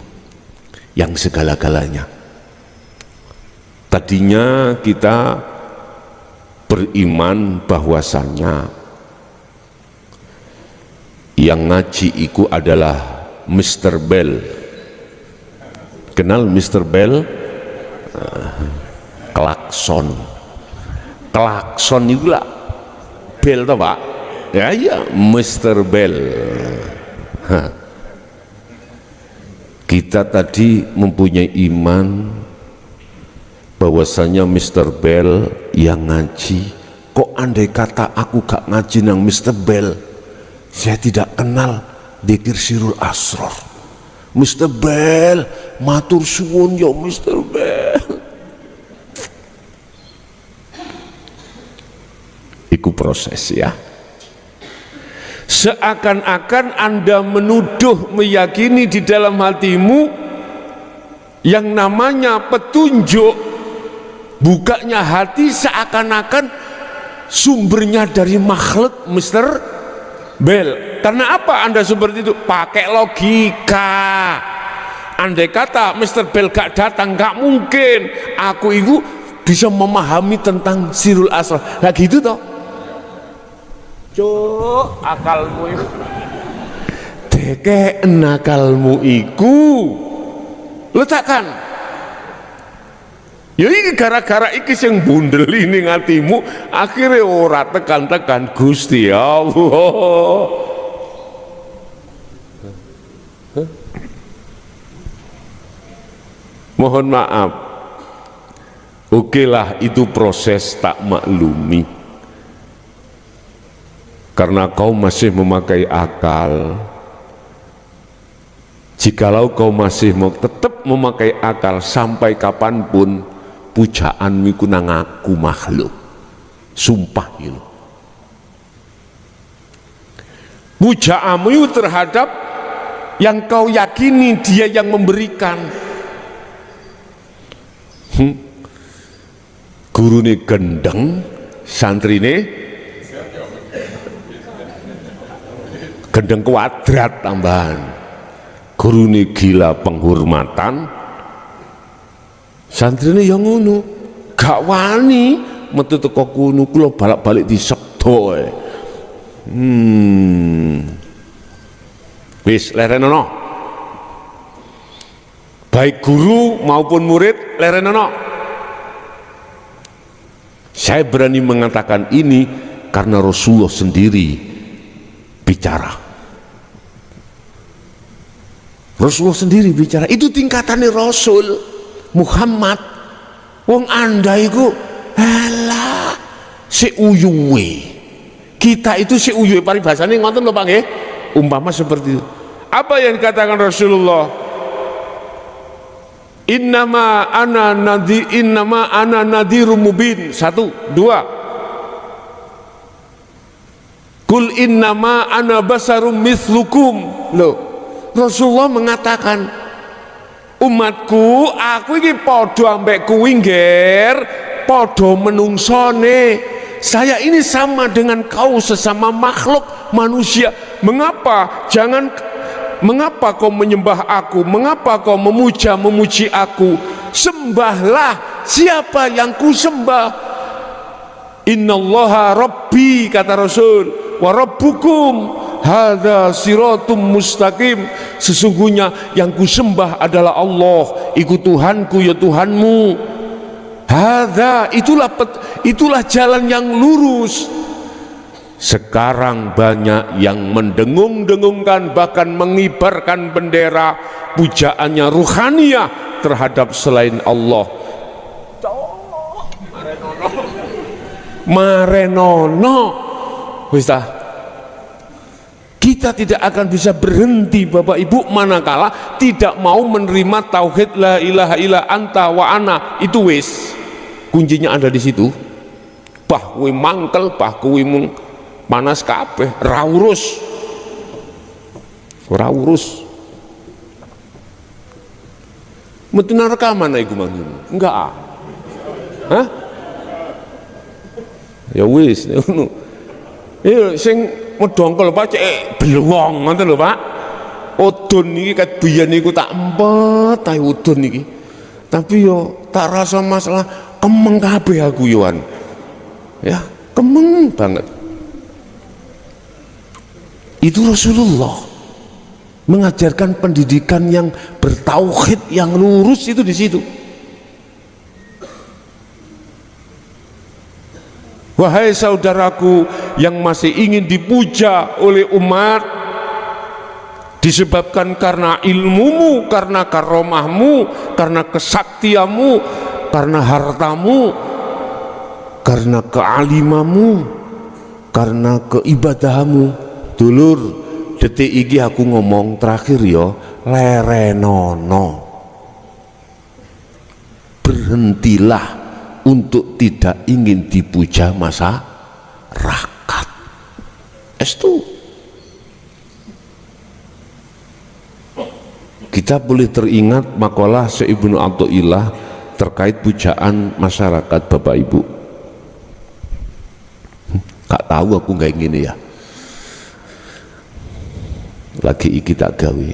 yang segala-galanya. Tadinya kita beriman bahwasannya yang ngaji itu adalah Mr. Bell. Kenal Mr. Bell? Klakson itu lah Bell toh Pak? Ya Mr. Bell. Kita tadi mempunyai iman bahwasanya Mr. Bell yang ngaji. Kok andai kata aku gak ngaji nang Mr. Bell, saya tidak kenal dzikir sirul asror. Mr. Bell, matur suwun ya Mr. Bell. Iku proses ya. Seakan-akan Anda menuduh, meyakini di dalam hatimu yang namanya petunjuk, bukanya hati seakan-akan sumbernya dari makhluk Mr. Bell. Karena apa Anda seperti itu? Pakai logika. Andai kata Mr. Bell gak datang, gak mungkin aku itu bisa memahami tentang sirul asrar. Nah gitu toh. Cuk, akalmu itu dekeken akalmu iku letakkan. Ya ini gara-gara iki sing bundel ini ngatimu, akhirnya ora tekan-tekan Gusti Allah. Mohon maaf. Oke lah, itu proses tak maklumi. Karena kau masih memakai akal. Jikalau kau masih tetap memakai akal sampai kapanpun, pujaanmu iku nang aku makhluk. Sumpah itu. Pujaanmu terhadap yang kau yakini dia yang memberikan. Gurune gendeng, santrine gendeng kuadrat tambahan. Gurune gila penghormatan, santrine yang ngono, gak wani metu teko kono, kula balak-balik disebdo. Wis lerenono. Baik guru maupun murid lerenono. Saya berani mengatakan ini karena Rasulullah sendiri bicara. Rasulullah sendiri bicara, itu tingkatannya Rasul Muhammad. Wong anda itu alah seuyuwe, kita itu seuyuwe, paribasane ngoten lho Pak nggih. Umpama seperti itu. Apa yang dikatakan Rasulullah? Innama ana nadhirum mubin. 1, 2. Kul innama ana basarum mithlukum. Loh, Rasulullah mengatakan, umatku, aku ini podo ambek kuwi ngger, podo menungsone. Saya ini sama dengan kau, sesama makhluk manusia. Mengapa kau menyembah aku? Mengapa kau memuji aku? Sembahlah siapa yang ku sembah. Innallaha rabbi, kata Rasul, wa rabbukum hadza siratum mustaqim. Sesungguhnya yang ku sembah adalah Allah, ikut Tuhanku ya Tuhanmu. Hadza, itulah jalan yang lurus. Sekarang banyak yang mendengung-dengungkan, bahkan mengibarkan bendera pujaannya ruhaniyah terhadap selain Allah. Marenono, kita tidak akan bisa berhenti Bapak Ibu manakala tidak mau menerima tauhid la ilaha illa anta wa ana. Itu wis kuncinya ada di situ. Bah kuwi mangkel, bah kuwi mung panas kabeh, ora urus. Metu rekaman iku manggung. Enggak. Hah? Ya wis ngono. Sing medongkol Pak cek beluwong ngoten lho Pak. Udun iki kat biyen niku tak empet ae udun iki. Tapi yo tak rasa masalah, kemeng kabeh aku yoan. Ya, kemeng banget. Itu Rasulullah mengajarkan pendidikan yang bertauhid, yang lurus, itu di situ. Wahai saudaraku yang masih ingin dipuja oleh umat disebabkan karena ilmumu, karena karomahmu, karena kesaktiamu, karena hartamu, karena kealimamu, karena keibadahamu. Dulur, detik iki aku ngomong terakhir ya, lerenono, berhentilah untuk tidak ingin dipuja masyarakat. Estu kita boleh teringat makalah Syekh Ibnu Athaillah terkait pujaan masyarakat. Bapak Ibu gak tahu aku gak ingin ya, lagi iki tak gawe,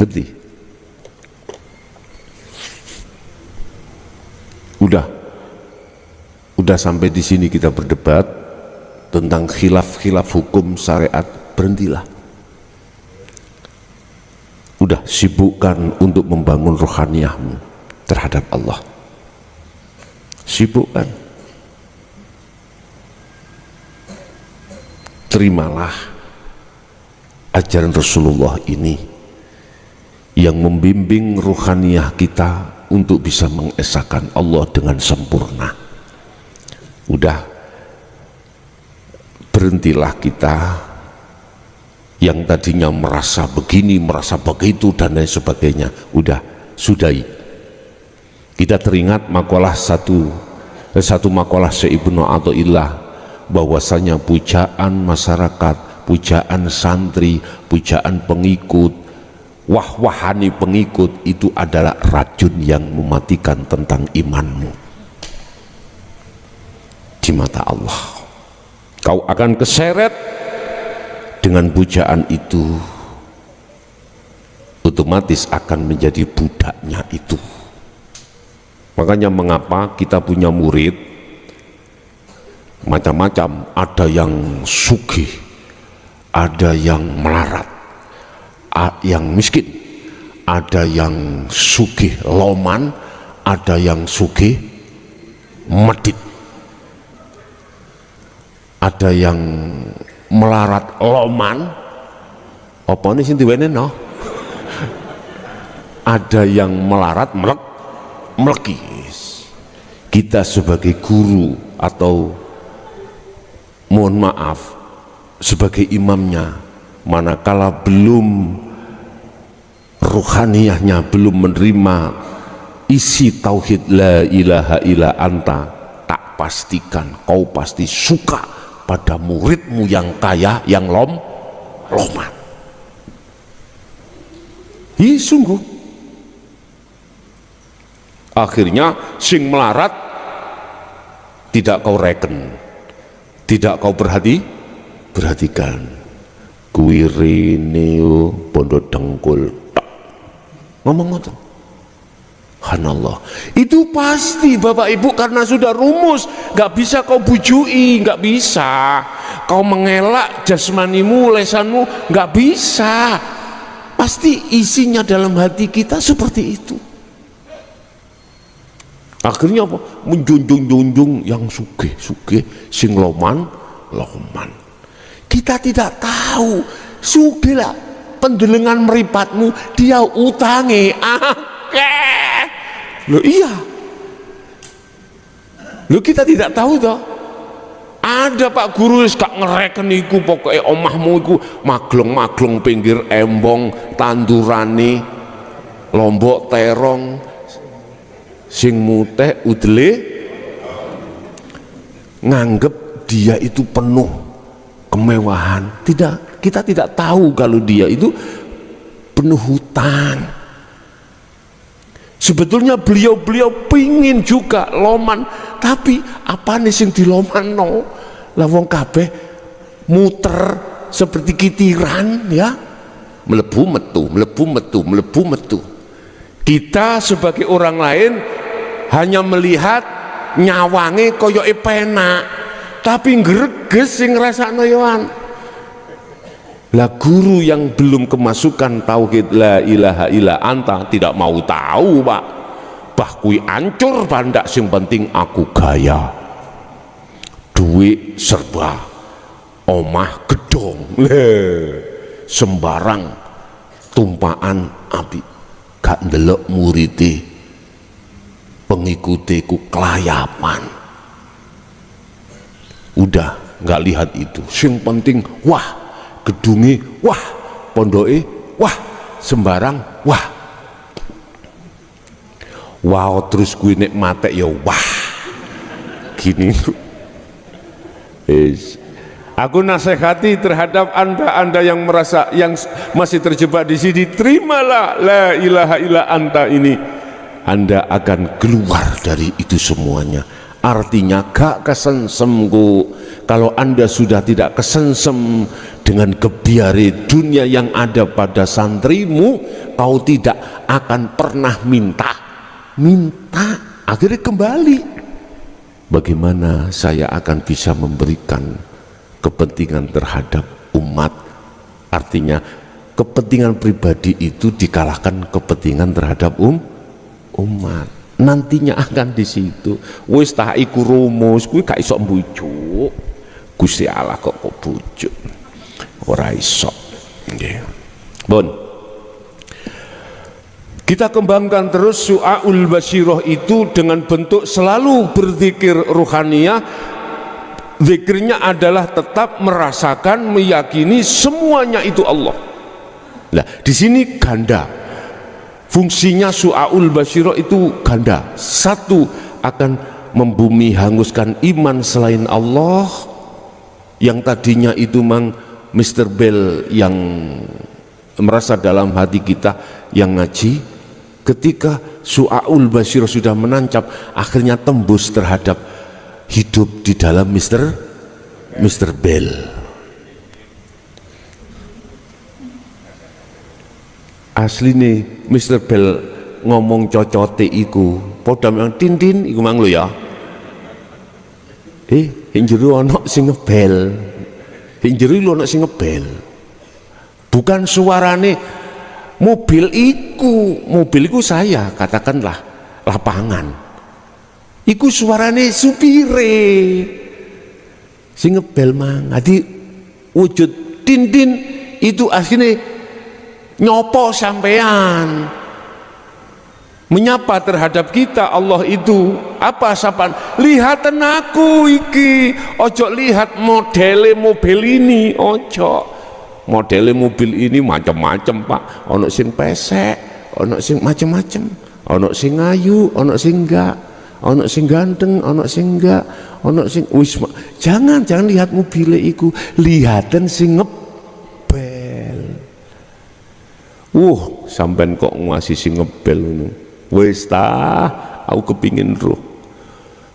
ngerti? Udah sampai di sini kita berdebat tentang khilaf hukum syariat, berhentilah. Udah sibukkan untuk membangun rohaniyahmu terhadap Allah. Sibukkan. Terimalah ajaran Rasulullah ini yang membimbing rohaniyah kita untuk bisa mengesahkan Allah dengan sempurna. Udah, berhentilah kita yang tadinya merasa begini, merasa begitu dan lain sebagainya. Udah, sudahi. Kita teringat makalah satu makalah Syekh Ibnu Athaillah, bahwasanya pujaan masyarakat, pujaan santri, pujaan pengikut, wah-wahani pengikut itu adalah racun yang mematikan tentang imanmu di mata Allah. Kau akan keseret dengan pujaan itu, otomatis akan menjadi budaknya itu. Makanya mengapa kita punya murid macam-macam, ada yang sugih, ada yang melarat, yang miskin, ada yang sugih loman, ada yang sugih medit, ada yang melarat loman, Apa ini sing diwenehno? Ada yang melarat melekis. Kita sebagai guru atau mohon maaf sebagai imamnya, manakala belum ruhaniyahnya belum menerima isi tauhid la ilaha illa anta, tak pastikan kau pasti suka pada muridmu yang kaya, yang loman. Sungguh. Akhirnya sing melarat tidak kau reken, tidak kau perhatikan. Kuwi bondo dengkul tok. Ngomong ngoten. Subhanallah. Itu pasti Bapak Ibu karena sudah rumus, nggak bisa kau bujui, nggak bisa. Kau mengelak jasmanimu, lesanmu, nggak bisa. Pasti isinya dalam hati kita seperti itu. Akhirnya apa? Menjunjung-junjung yang sugih, sing loman. Kita tidak tahu, sugih lah pendelengan meripatmu, dia utangi akeh. Loh iya. Loh kita tidak tahu toh. Ada Pak Guru gak ngereken iku, pokoknya omahmu iku maglong-maglong pinggir embong, tandurane Lombok terong, sing muteh udele, nganggep dia itu penuh kemewahan. Tidak, kita tidak tahu kalau dia itu penuh hutang. Sebetulnya beliau pingin juga loman, tapi apa nih sing diloman no? Lah wong kabeh muter seperti kitiran ya, melebu metu. Kita sebagai orang lain hanya melihat nyawange koyoke penak, tapi ngreges sing ngrasakno yoan. Lah guru yang belum kemasukan tauhid la ilaha illa anta tidak mau tahu Pak. Bah kui ancur bandak, sing penting aku gaya. Duit serba, omah gedong, sembarang tumpaan api. Gak ndelok murite, pengikutiku kelayapan. Udah nggak lihat itu. Sing penting wah gedungi, wah pondoke, wah sembarang, wah. Wow, terus gue nek mate ya wah. Gini. Aku nasihati terhadap anda yang merasa yang masih terjebak di sini, terimalah la ilaha illa anta ini. Anda akan keluar dari itu semuanya. Artinya gak kesensem ku. Kalau anda sudah tidak kesensem dengan kebiari dunia yang ada pada santrimu, kau tidak akan pernah minta. Akhirnya kembali. Bagaimana saya akan bisa memberikan kepentingan terhadap umat? Artinya kepentingan pribadi itu dikalahkan kepentingan terhadap umat. Nantinya akan di situ. Wis tak iku rumus, kuwi gak iso mbujuk. Gusti Allah kok bujuk. Ora iso. Nggih. Bon. Kita kembangkan terus Su'aul Basyirah itu dengan bentuk selalu berzikir ruhaniyah. Zikirnya adalah tetap merasakan, meyakini semuanya itu Allah. Nah, di sini ganda. Fungsinya Su'aul Basyirah itu ganda. Satu, akan membumi hanguskan iman selain Allah. Yang tadinya itu mang Mr. Bell yang merasa dalam hati kita yang ngaji. Ketika Su'aul Basyirah sudah menancap, akhirnya tembus terhadap hidup di dalam Mr. Bell. Asli nih Mr. Bell ngomong cocote iku padha yang tin iku mang lho ya. Hinjero ana sing ngebel. Hinjero lho ana sing ngebel. Bukan suarane mobil iku saya, katakanlah lapangan. Iku suarane supire sing ngebel mang. Adi wujud tin itu akhirnya Nyopo sampean? Menyapa terhadap kita Allah itu apa sapaan? Lihatan aku iki, ojo lihat modele mobil ini, ojo. Modele mobil ini macam-macam Pak, ono sing pesek, ono sing macam-macam, ono sing ayu, ono sing enggak, ono sing ganteng, ono sing enggak, ono sing wis. Jangan lihat mobile iku, lihatan sing ngebel. Sampean kok ngasih sing ngebel ngono. Wis ta, aku kepingin roh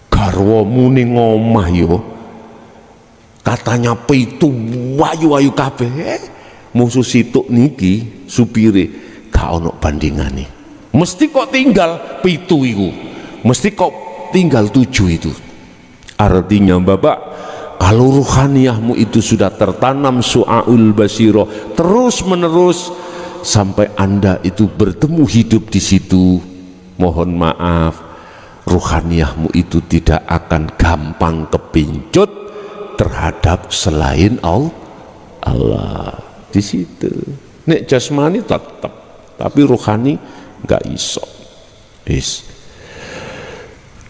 garwamu ning omah yo katanya pitu wayu-wayu kabeh, musuh situk niki supire gak ono bandingane, mesti kok tinggal pitu iku, mesti kok tinggal 7 itu. Artinya Bapak, kalau ruhaniyahmu itu sudah tertanam su'aul basiro terus menerus sampai Anda itu bertemu hidup di situ, mohon maaf, ruhaniyahmu itu tidak akan gampang kepincut terhadap selain Allah. Di situ. Nek jasmani tetap, tapi ruhani nggak iso.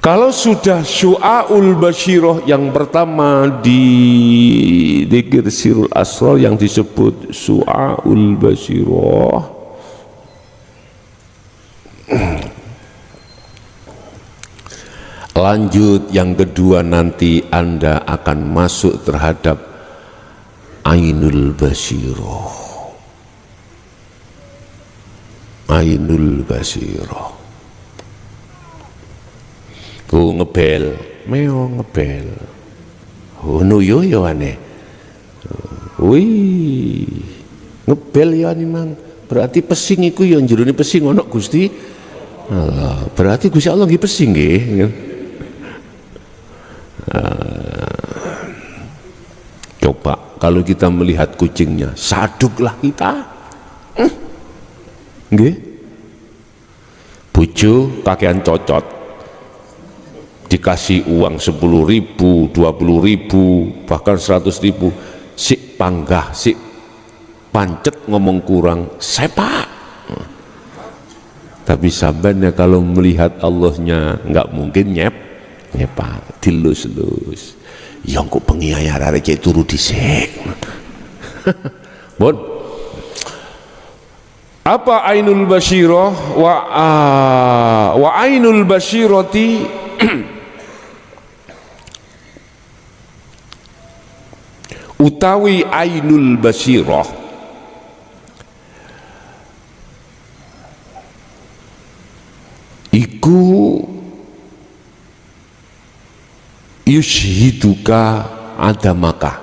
Kalau sudah syu'aul basyiroh yang pertama di dzikir sirul asrar yang disebut syu'aul basyiroh, lanjut yang kedua nanti Anda akan masuk terhadap ainul basyiroh. Ainul basyiroh. Ngebel, meo ngebel. Nuyo yo aneh. Wih, ngebel ya nih mang. Berarti pesing iku yo jerone pesing ono Gusti. Allah, berarti Gusti Allah nggih pesing nggih. Coba kalau kita melihat kucingnya, saduklah kita. Nggih. Bojo kakean cocot, dikasih uang 10.000, 20.000, bahkan 100.000, sik panggah, sik pancet ngomong kurang, sepak. Tapi sabarnya kalau melihat Allahnya nggak mungkin nyepak, dilus-lus. Yang kok pengiaya arek turu dhisik. Bon. Apa ainul basyirah wa ainul basyirati utawi ainul basyirah iku yushhiduka adamaka,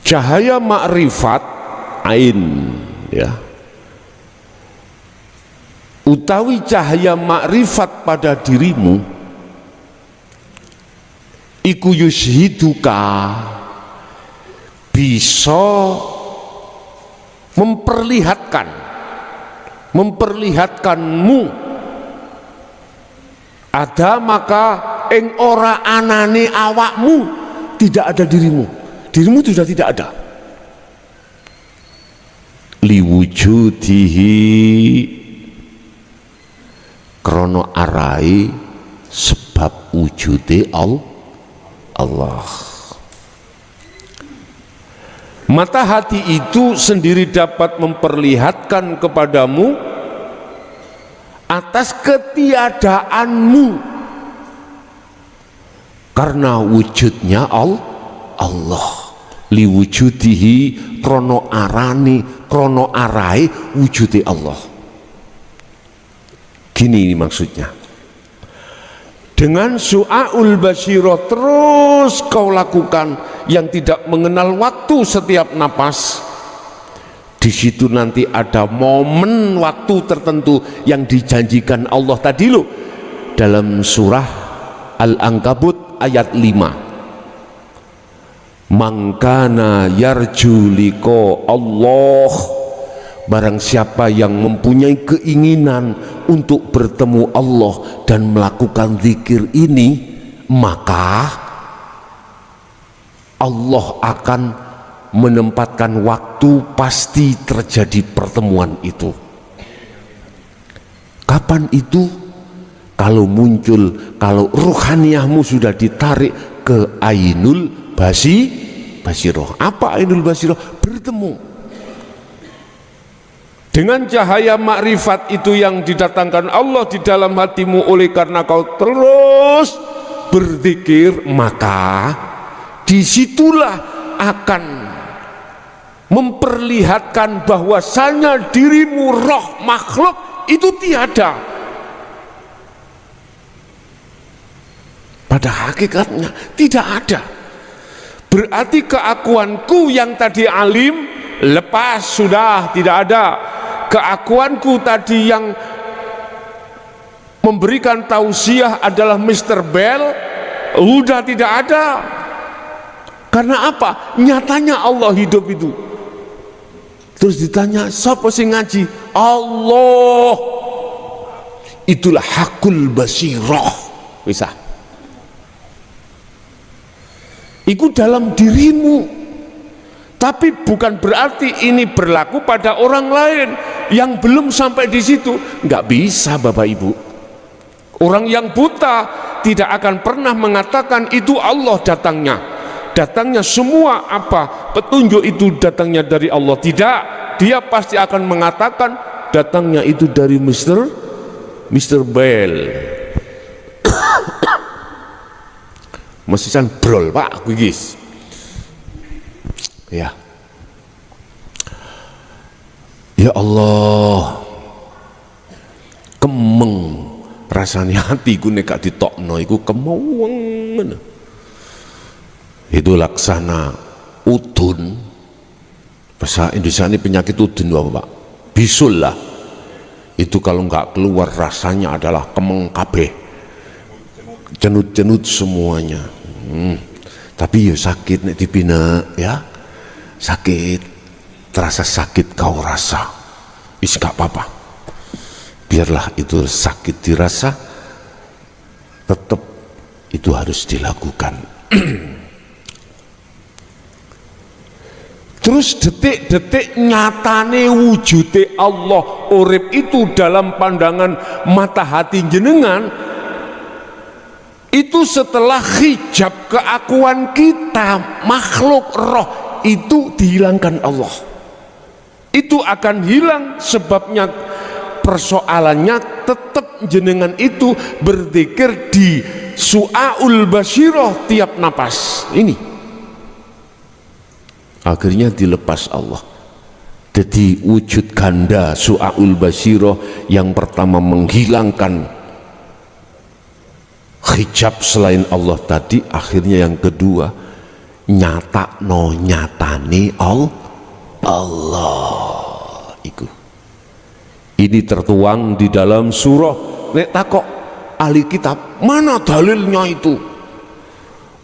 cahaya makrifat ain ya, utawi cahaya makrifat pada dirimu iku yushhiduka bisa memperlihatkanmu ada maka ing ora anane awakmu, tidak ada dirimu sudah tidak ada, liwujudihi krono arai sebab wujude Allah. Mata hati itu sendiri dapat memperlihatkan kepadamu atas ketiadaanmu karena wujudnya Allah, liwujudihi krono arai wujudi Allah. Gini ini maksudnya, dengan su'aul basyirah terus kau lakukan yang tidak mengenal waktu setiap napas. Di situ nanti ada momen waktu tertentu yang dijanjikan Allah tadi loh, dalam surah Al-Ankabut ayat 5. Mangkana yarju liqa Allah, barang siapa yang mempunyai keinginan untuk bertemu Allah dan melakukan zikir ini, maka Allah akan menempatkan waktu, pasti terjadi pertemuan itu. Kapan itu? Kalau muncul, kalau ruhaniyahmu sudah ditarik ke ainul basiroh. Apa ainul basiroh? Bertemu dengan cahaya makrifat itu yang didatangkan Allah di dalam hatimu. Oleh karena kau terus berzikir, maka disitulah akan memperlihatkan bahwasanya dirimu roh makhluk itu tiada. Pada hakikatnya tidak ada. Berarti keakuanku yang tadi alim lepas, sudah tidak ada. Keakuanku tadi yang memberikan tausiah adalah Mr. Bell, sudah tidak ada. Karena apa? Nyatanya Allah hidup itu. Terus ditanya, siapa sing ngaji? Allah. Itulah hakul basirah. Bisa. Itu dalam dirimu. Tapi bukan berarti ini berlaku pada orang lain yang belum sampai di situ. Nggak bisa, Bapak Ibu. Orang yang buta tidak akan pernah mengatakan itu Allah datangnya. Datangnya semua apa? Petunjuk itu datangnya dari Allah. Tidak. Dia pasti akan mengatakan datangnya itu dari Mr. Bell. Mesisan brol Pak guys. Ya. Ya Allah. Kemeng rasanya hatiku nek gak ditokno iku kemeng. Itu laksana udun. Bahasa Indonesia ini penyakit udun apa Pak? Bisul lah. Itu kalau nggak keluar rasanya adalah kemeng kabeh. Cenut-cenut semuanya. Tapi ya sakit nek dibina ya. Sakit. Terasa sakit kau rasa. Is gak apa-apa. Biarlah itu sakit dirasa. Tetap itu harus dilakukan. Terus detik-detik nyatane wujude Allah urip itu dalam pandangan mata hati jenengan, itu setelah hijab keakuan kita makhluk roh itu dihilangkan Allah. Itu akan hilang, sebabnya persoalannya tetap jenengan itu berzikir di su'aul basyiroh tiap napas ini. Akhirnya dilepas Allah. Jadi wujud ganda su'aul basyiroh yang pertama menghilangkan hijab selain Allah tadi, akhirnya yang kedua nyatane Allah iku. Ini tertuang di dalam surah. Nek takok ahli kitab, mana dalilnya itu?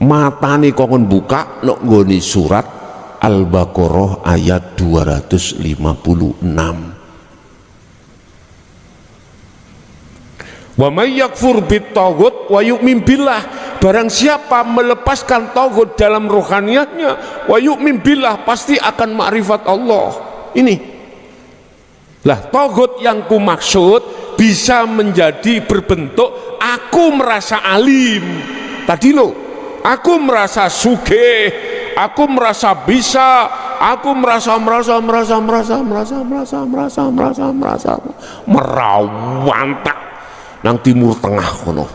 Matane kok buka nok nggone surat Al-Baqarah ayat 256. Wa may yakfur bit-taghut wa yu'min billah, barang siapa melepaskan taghut dalam rohaniatnya, wa yu'min billah, pasti akan makrifat Allah. Ini lah taghut yang ku maksud bisa menjadi berbentuk aku merasa alim tadi loh, aku merasa sugih, aku merasa bisa, aku merasa merawantak nang timur tengah kono.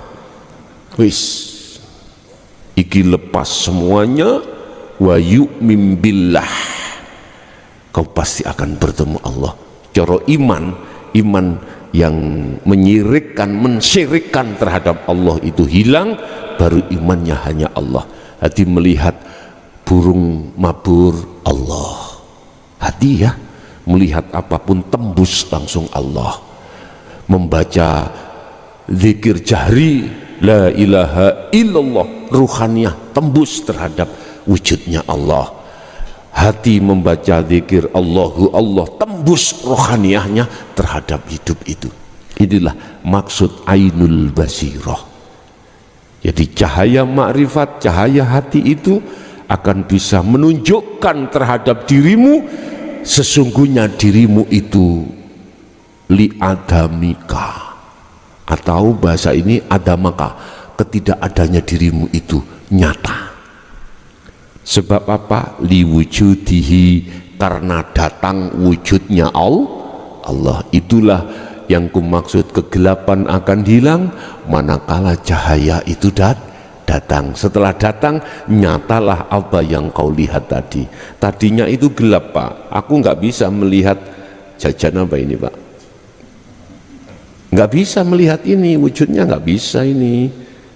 Wis iki lepas semuanya, wa yu'min billah, kau pasti akan bertemu Allah. Cara iman yang menyirikkan, mensyirikkan terhadap Allah itu hilang, baru imannya hanya Allah. Hati melihat burung mabur Allah, hati ya melihat apapun tembus langsung Allah. Membaca zikir jahri la ilaha illallah, ruhaniyah tembus terhadap wujudnya Allah. Hati membaca zikir Allahu Allah, tembus rohaniyahnya terhadap hidup itu. Inilah maksud ainul basirah. Jadi cahaya makrifat, cahaya hati itu akan bisa menunjukkan terhadap dirimu sesungguhnya dirimu itu li adamika, atau bahasa ini adamaka, ketidakadanya dirimu itu nyata. Sebab apa? Liwujudihi, karena datang wujudnya Allah. Itulah yang kumaksud, kegelapan akan hilang manakala cahaya itu datang. Setelah datang, nyatalah apa yang kau lihat tadi. Tadinya itu gelap, Pak. Aku nggak bisa melihat jajan apa ini, Pak. Nggak bisa melihat ini, wujudnya nggak bisa ini.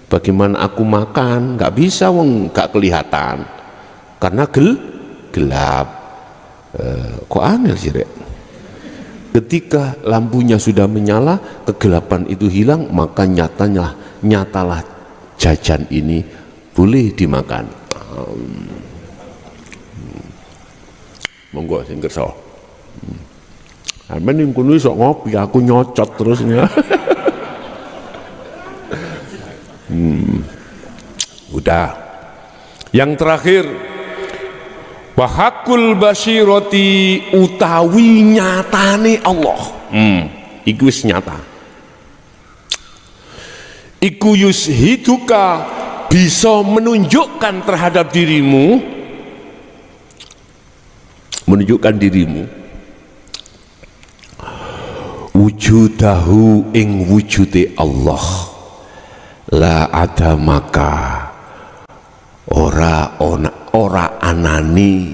Bagaimana aku makan? Nggak bisa, wong nggak kelihatan. Karena gelap. Kok aneh sih, Rek? Ketika lampunya sudah menyala, kegelapan itu hilang, maka nyatalah jajan ini boleh dimakan. Monggo sing kersa. Amen ning kono iso ngopi, aku nyocot terusnya. Udah. Yang terakhir, wahakul basiroti, utawi nyatane Allah. Iku wis nyata. Iku yushiduka, bisa menunjukkan terhadap dirimu, wujudahu ing wujude Allah, la ada maka ora anani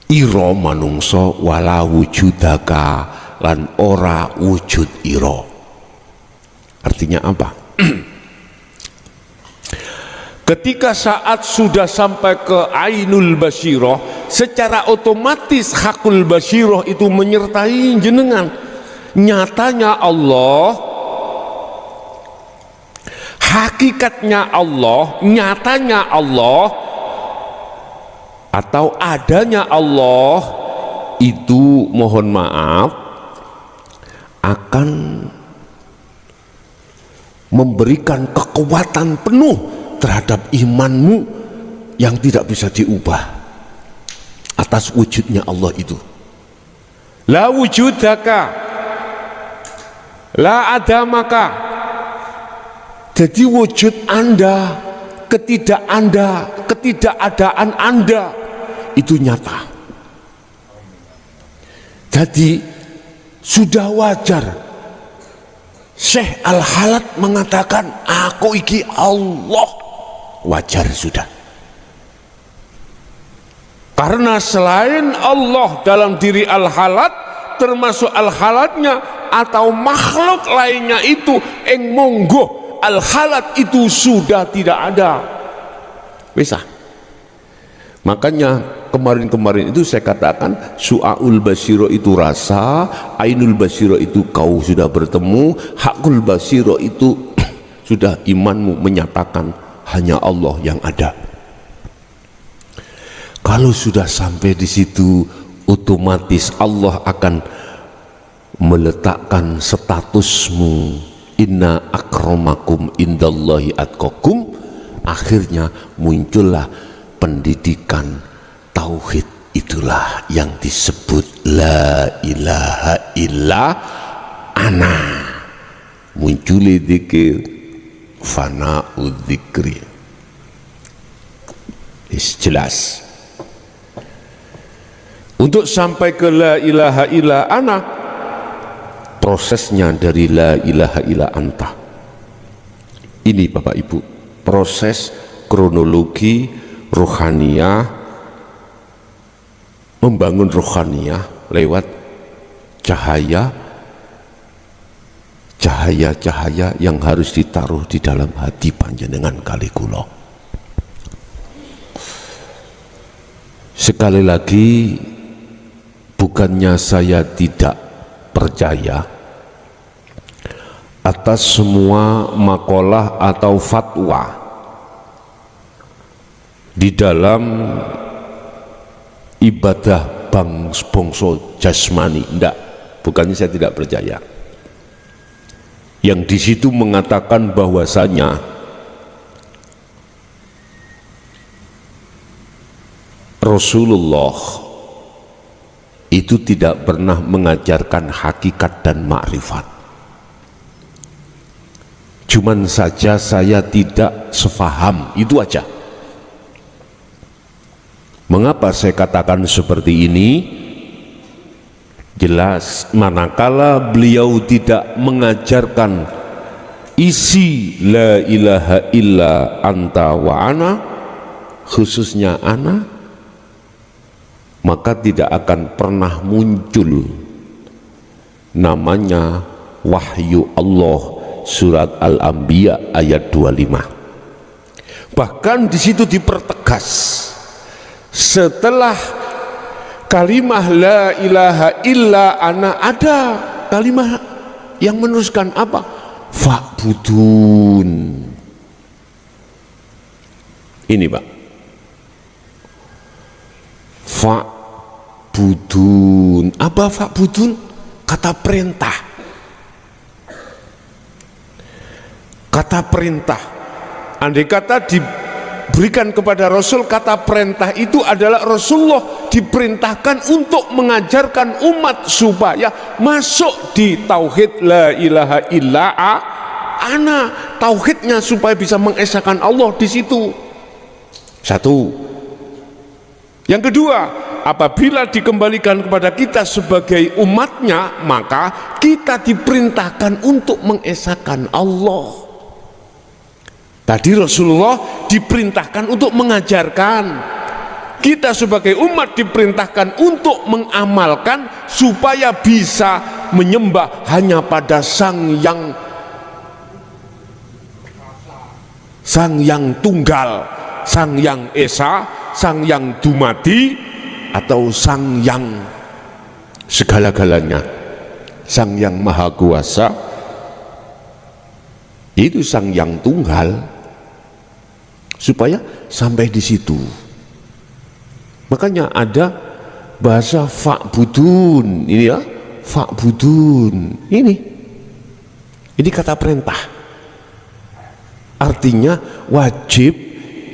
ira manungsa, wala wujudaka lan ora wujud ira. Artinya apa? Ketika saat sudah sampai ke ainul basyirah, secara otomatis hakul basyirah itu menyertai jenengan. Nyatanya Allah, hakikatnya Allah, nyatanya Allah, atau adanya Allah itu, mohon maaf, akan memberikan kekuatan penuh terhadap imanmu yang tidak bisa diubah atas wujudnya Allah itu. La wujudaka, la adamaka. Jadi wujud Anda, ketidakadaan Anda itu nyata. Jadi sudah wajar Syekh Al-Halat mengatakan aku iki Allah, wajar sudah. Karena selain Allah dalam diri Al-Halat, termasuk Al-Halatnya atau makhluk lainnya itu ing monggo Al-Halat itu sudah tidak ada. Bisa. Makanya kemarin-kemarin itu saya katakan su'aul basiro itu rasa, ainul basiro itu kau sudah bertemu, hakul basiro itu sudah imanmu menyatakan hanya Allah yang ada. Kalau sudah sampai di situ, otomatis Allah akan meletakkan statusmu, inna akramakum indallahi atqakum. Akhirnya muncullah pendidikan tauhid, itulah yang disebut la ilaha illa ana. Munculi dzikir, fana'u dzikri. Jelas. Untuk sampai ke la ilaha illa ana, prosesnya dari la ilaha illa anta. Ini Bapak Ibu, proses kronologi rohaniyah, membangun rohaniyah lewat cahaya yang harus ditaruh di dalam hati panjenengan kali kula. Sekali lagi, bukannya saya tidak percaya atas semua makalah atau fatwa di dalam ibadah bangsa jasmani, enggak, bukannya saya tidak percaya. Yang di situ mengatakan bahwasanya Rasulullah itu tidak pernah mengajarkan hakikat dan makrifat. Cuman saja saya tidak sefaham, itu aja. Mengapa saya katakan seperti ini? Jelas, manakala beliau tidak mengajarkan isi la ilaha illa anta wa ana, khususnya ana, maka tidak akan pernah muncul namanya wahyu Allah, surat Al-Anbiya ayat 25. Bahkan di situ dipertegas, setelah kalimah la ilaha illa ana ada kalimah yang meneruskan apa? Fa'budun. Ini Pak, fa'budun. Apa fa'budun? Kata perintah. Kata perintah. Andai kata diberikan kepada Rasul kata perintah, itu adalah Rasulullah diperintahkan untuk mengajarkan umat supaya masuk di tauhid la ilaha illa ana, tauhidnya supaya bisa mengesahkan Allah di situ. Satu. Yang kedua, apabila dikembalikan kepada kita sebagai umatnya, maka kita diperintahkan untuk mengesahkan Allah. Tadi Rasulullah diperintahkan untuk mengajarkan, kita sebagai umat diperintahkan untuk mengamalkan supaya bisa menyembah hanya pada Sang Yang Tunggal, Sang Yang Esa, Sang Yang Dumadi, atau Sang Yang segala-galanya, Sang Yang Maha Kuasa. Itu Sang Yang Tunggal, supaya sampai di situ. Makanya ada bahasa fa'budun, ini ya, fa'budun. Ini kata perintah. Artinya wajib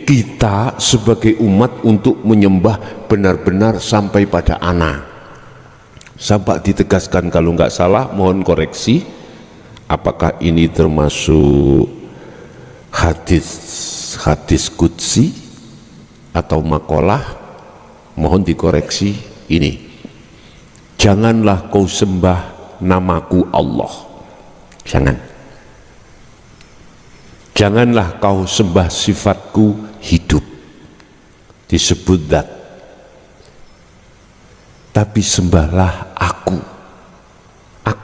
kita sebagai umat untuk menyembah benar-benar sampai pada ana. Sampai ditegaskan, kalau nggak salah, mohon koreksi, apakah ini termasuk hadis qudsi atau makalah, mohon dikoreksi. Ini, janganlah kau sembah namaku Allah, janganlah kau sembah sifatku hidup, disebut zat, tapi sembahlah aku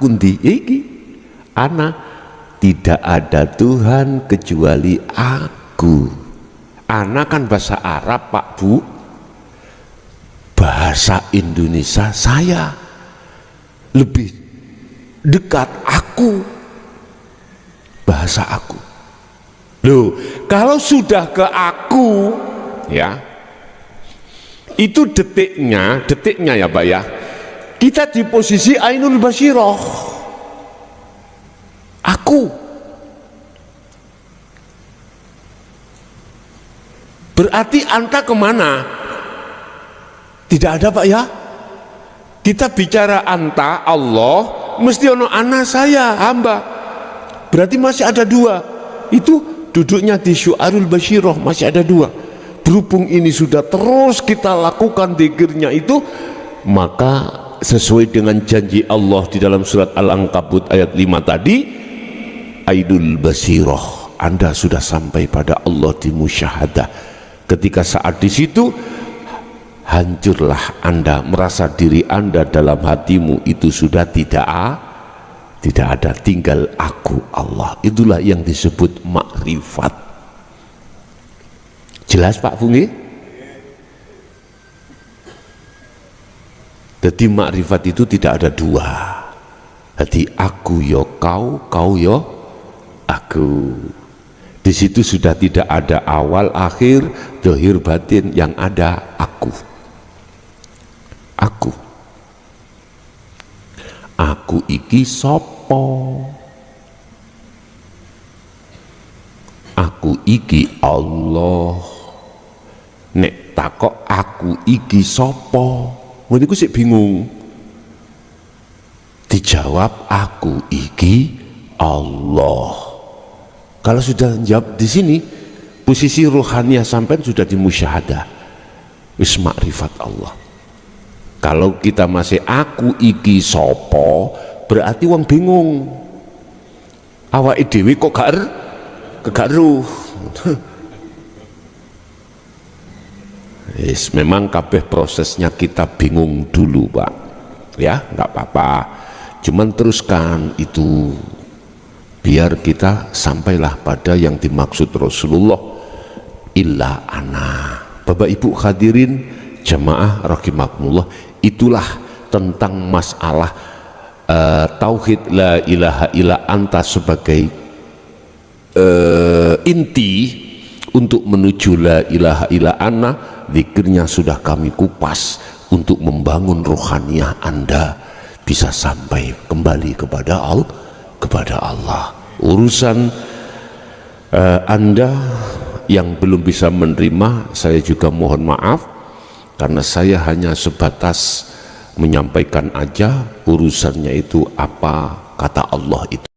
ndi iki ana, tidak ada Tuhan kecuali aku. Ana kan bahasa Arab Pak Bu, bahasa Indonesia saya lebih dekat aku, bahasa aku. Loh, kalau sudah ke aku ya, itu detiknya ya Pak ya, kita di posisi Ainul Basyirah, aku. Berarti anta kemana? Tidak ada Pak ya. Kita bicara anta Allah, mesti ono ana saya hamba. Berarti masih ada dua. Itu duduknya di Syu'arul Basyirah, masih ada dua. Berhubung ini sudah terus kita lakukan dzikirnya itu, maka sesuai dengan janji Allah di dalam surat Al-Ankabut ayat 5 tadi, Ainul Basyirah, Anda sudah sampai pada Allah di musyahadah. Ketika saat di situ, hancurlah Anda, merasa diri Anda dalam hatimu itu sudah tidak ada, tinggal aku Allah. Itulah yang disebut makrifat. Jelas Pak Fungi? Jadi makrifat itu tidak ada dua. Jadi aku yo kau, kau yo aku. Di situ sudah tidak ada awal akhir, zahir batin, yang ada aku. Aku iki sopo? Aku iki Allah. Nek takok aku iki sopo, niku sik bingung. Dijawab aku iki Allah. Kalau sudah jawab di sini, posisi ruhaniyah sampai sudah dimusyahadah, wis makrifat Allah. Kalau kita masih aku iki sopo, berarti wong bingung. Awake dhewe kok gak eruh. Yes, memang kabeh prosesnya kita bingung dulu, Pak. Ya, nggak apa-apa. Cuman teruskan itu biar kita sampailah pada yang dimaksud Rasulullah, illa ana. Bapak Ibu hadirin jamaah rahimakumullah, itulah tentang masalah tauhid la ilaha illa anta sebagai inti untuk menuju la ilaha illa ana. Zikirnya sudah kami kupas untuk membangun rohaniyah Anda bisa sampai kembali kepada Allah. Urusan Anda yang belum bisa menerima, saya juga mohon maaf karena saya hanya sebatas menyampaikan aja urusannya itu apa kata Allah itu.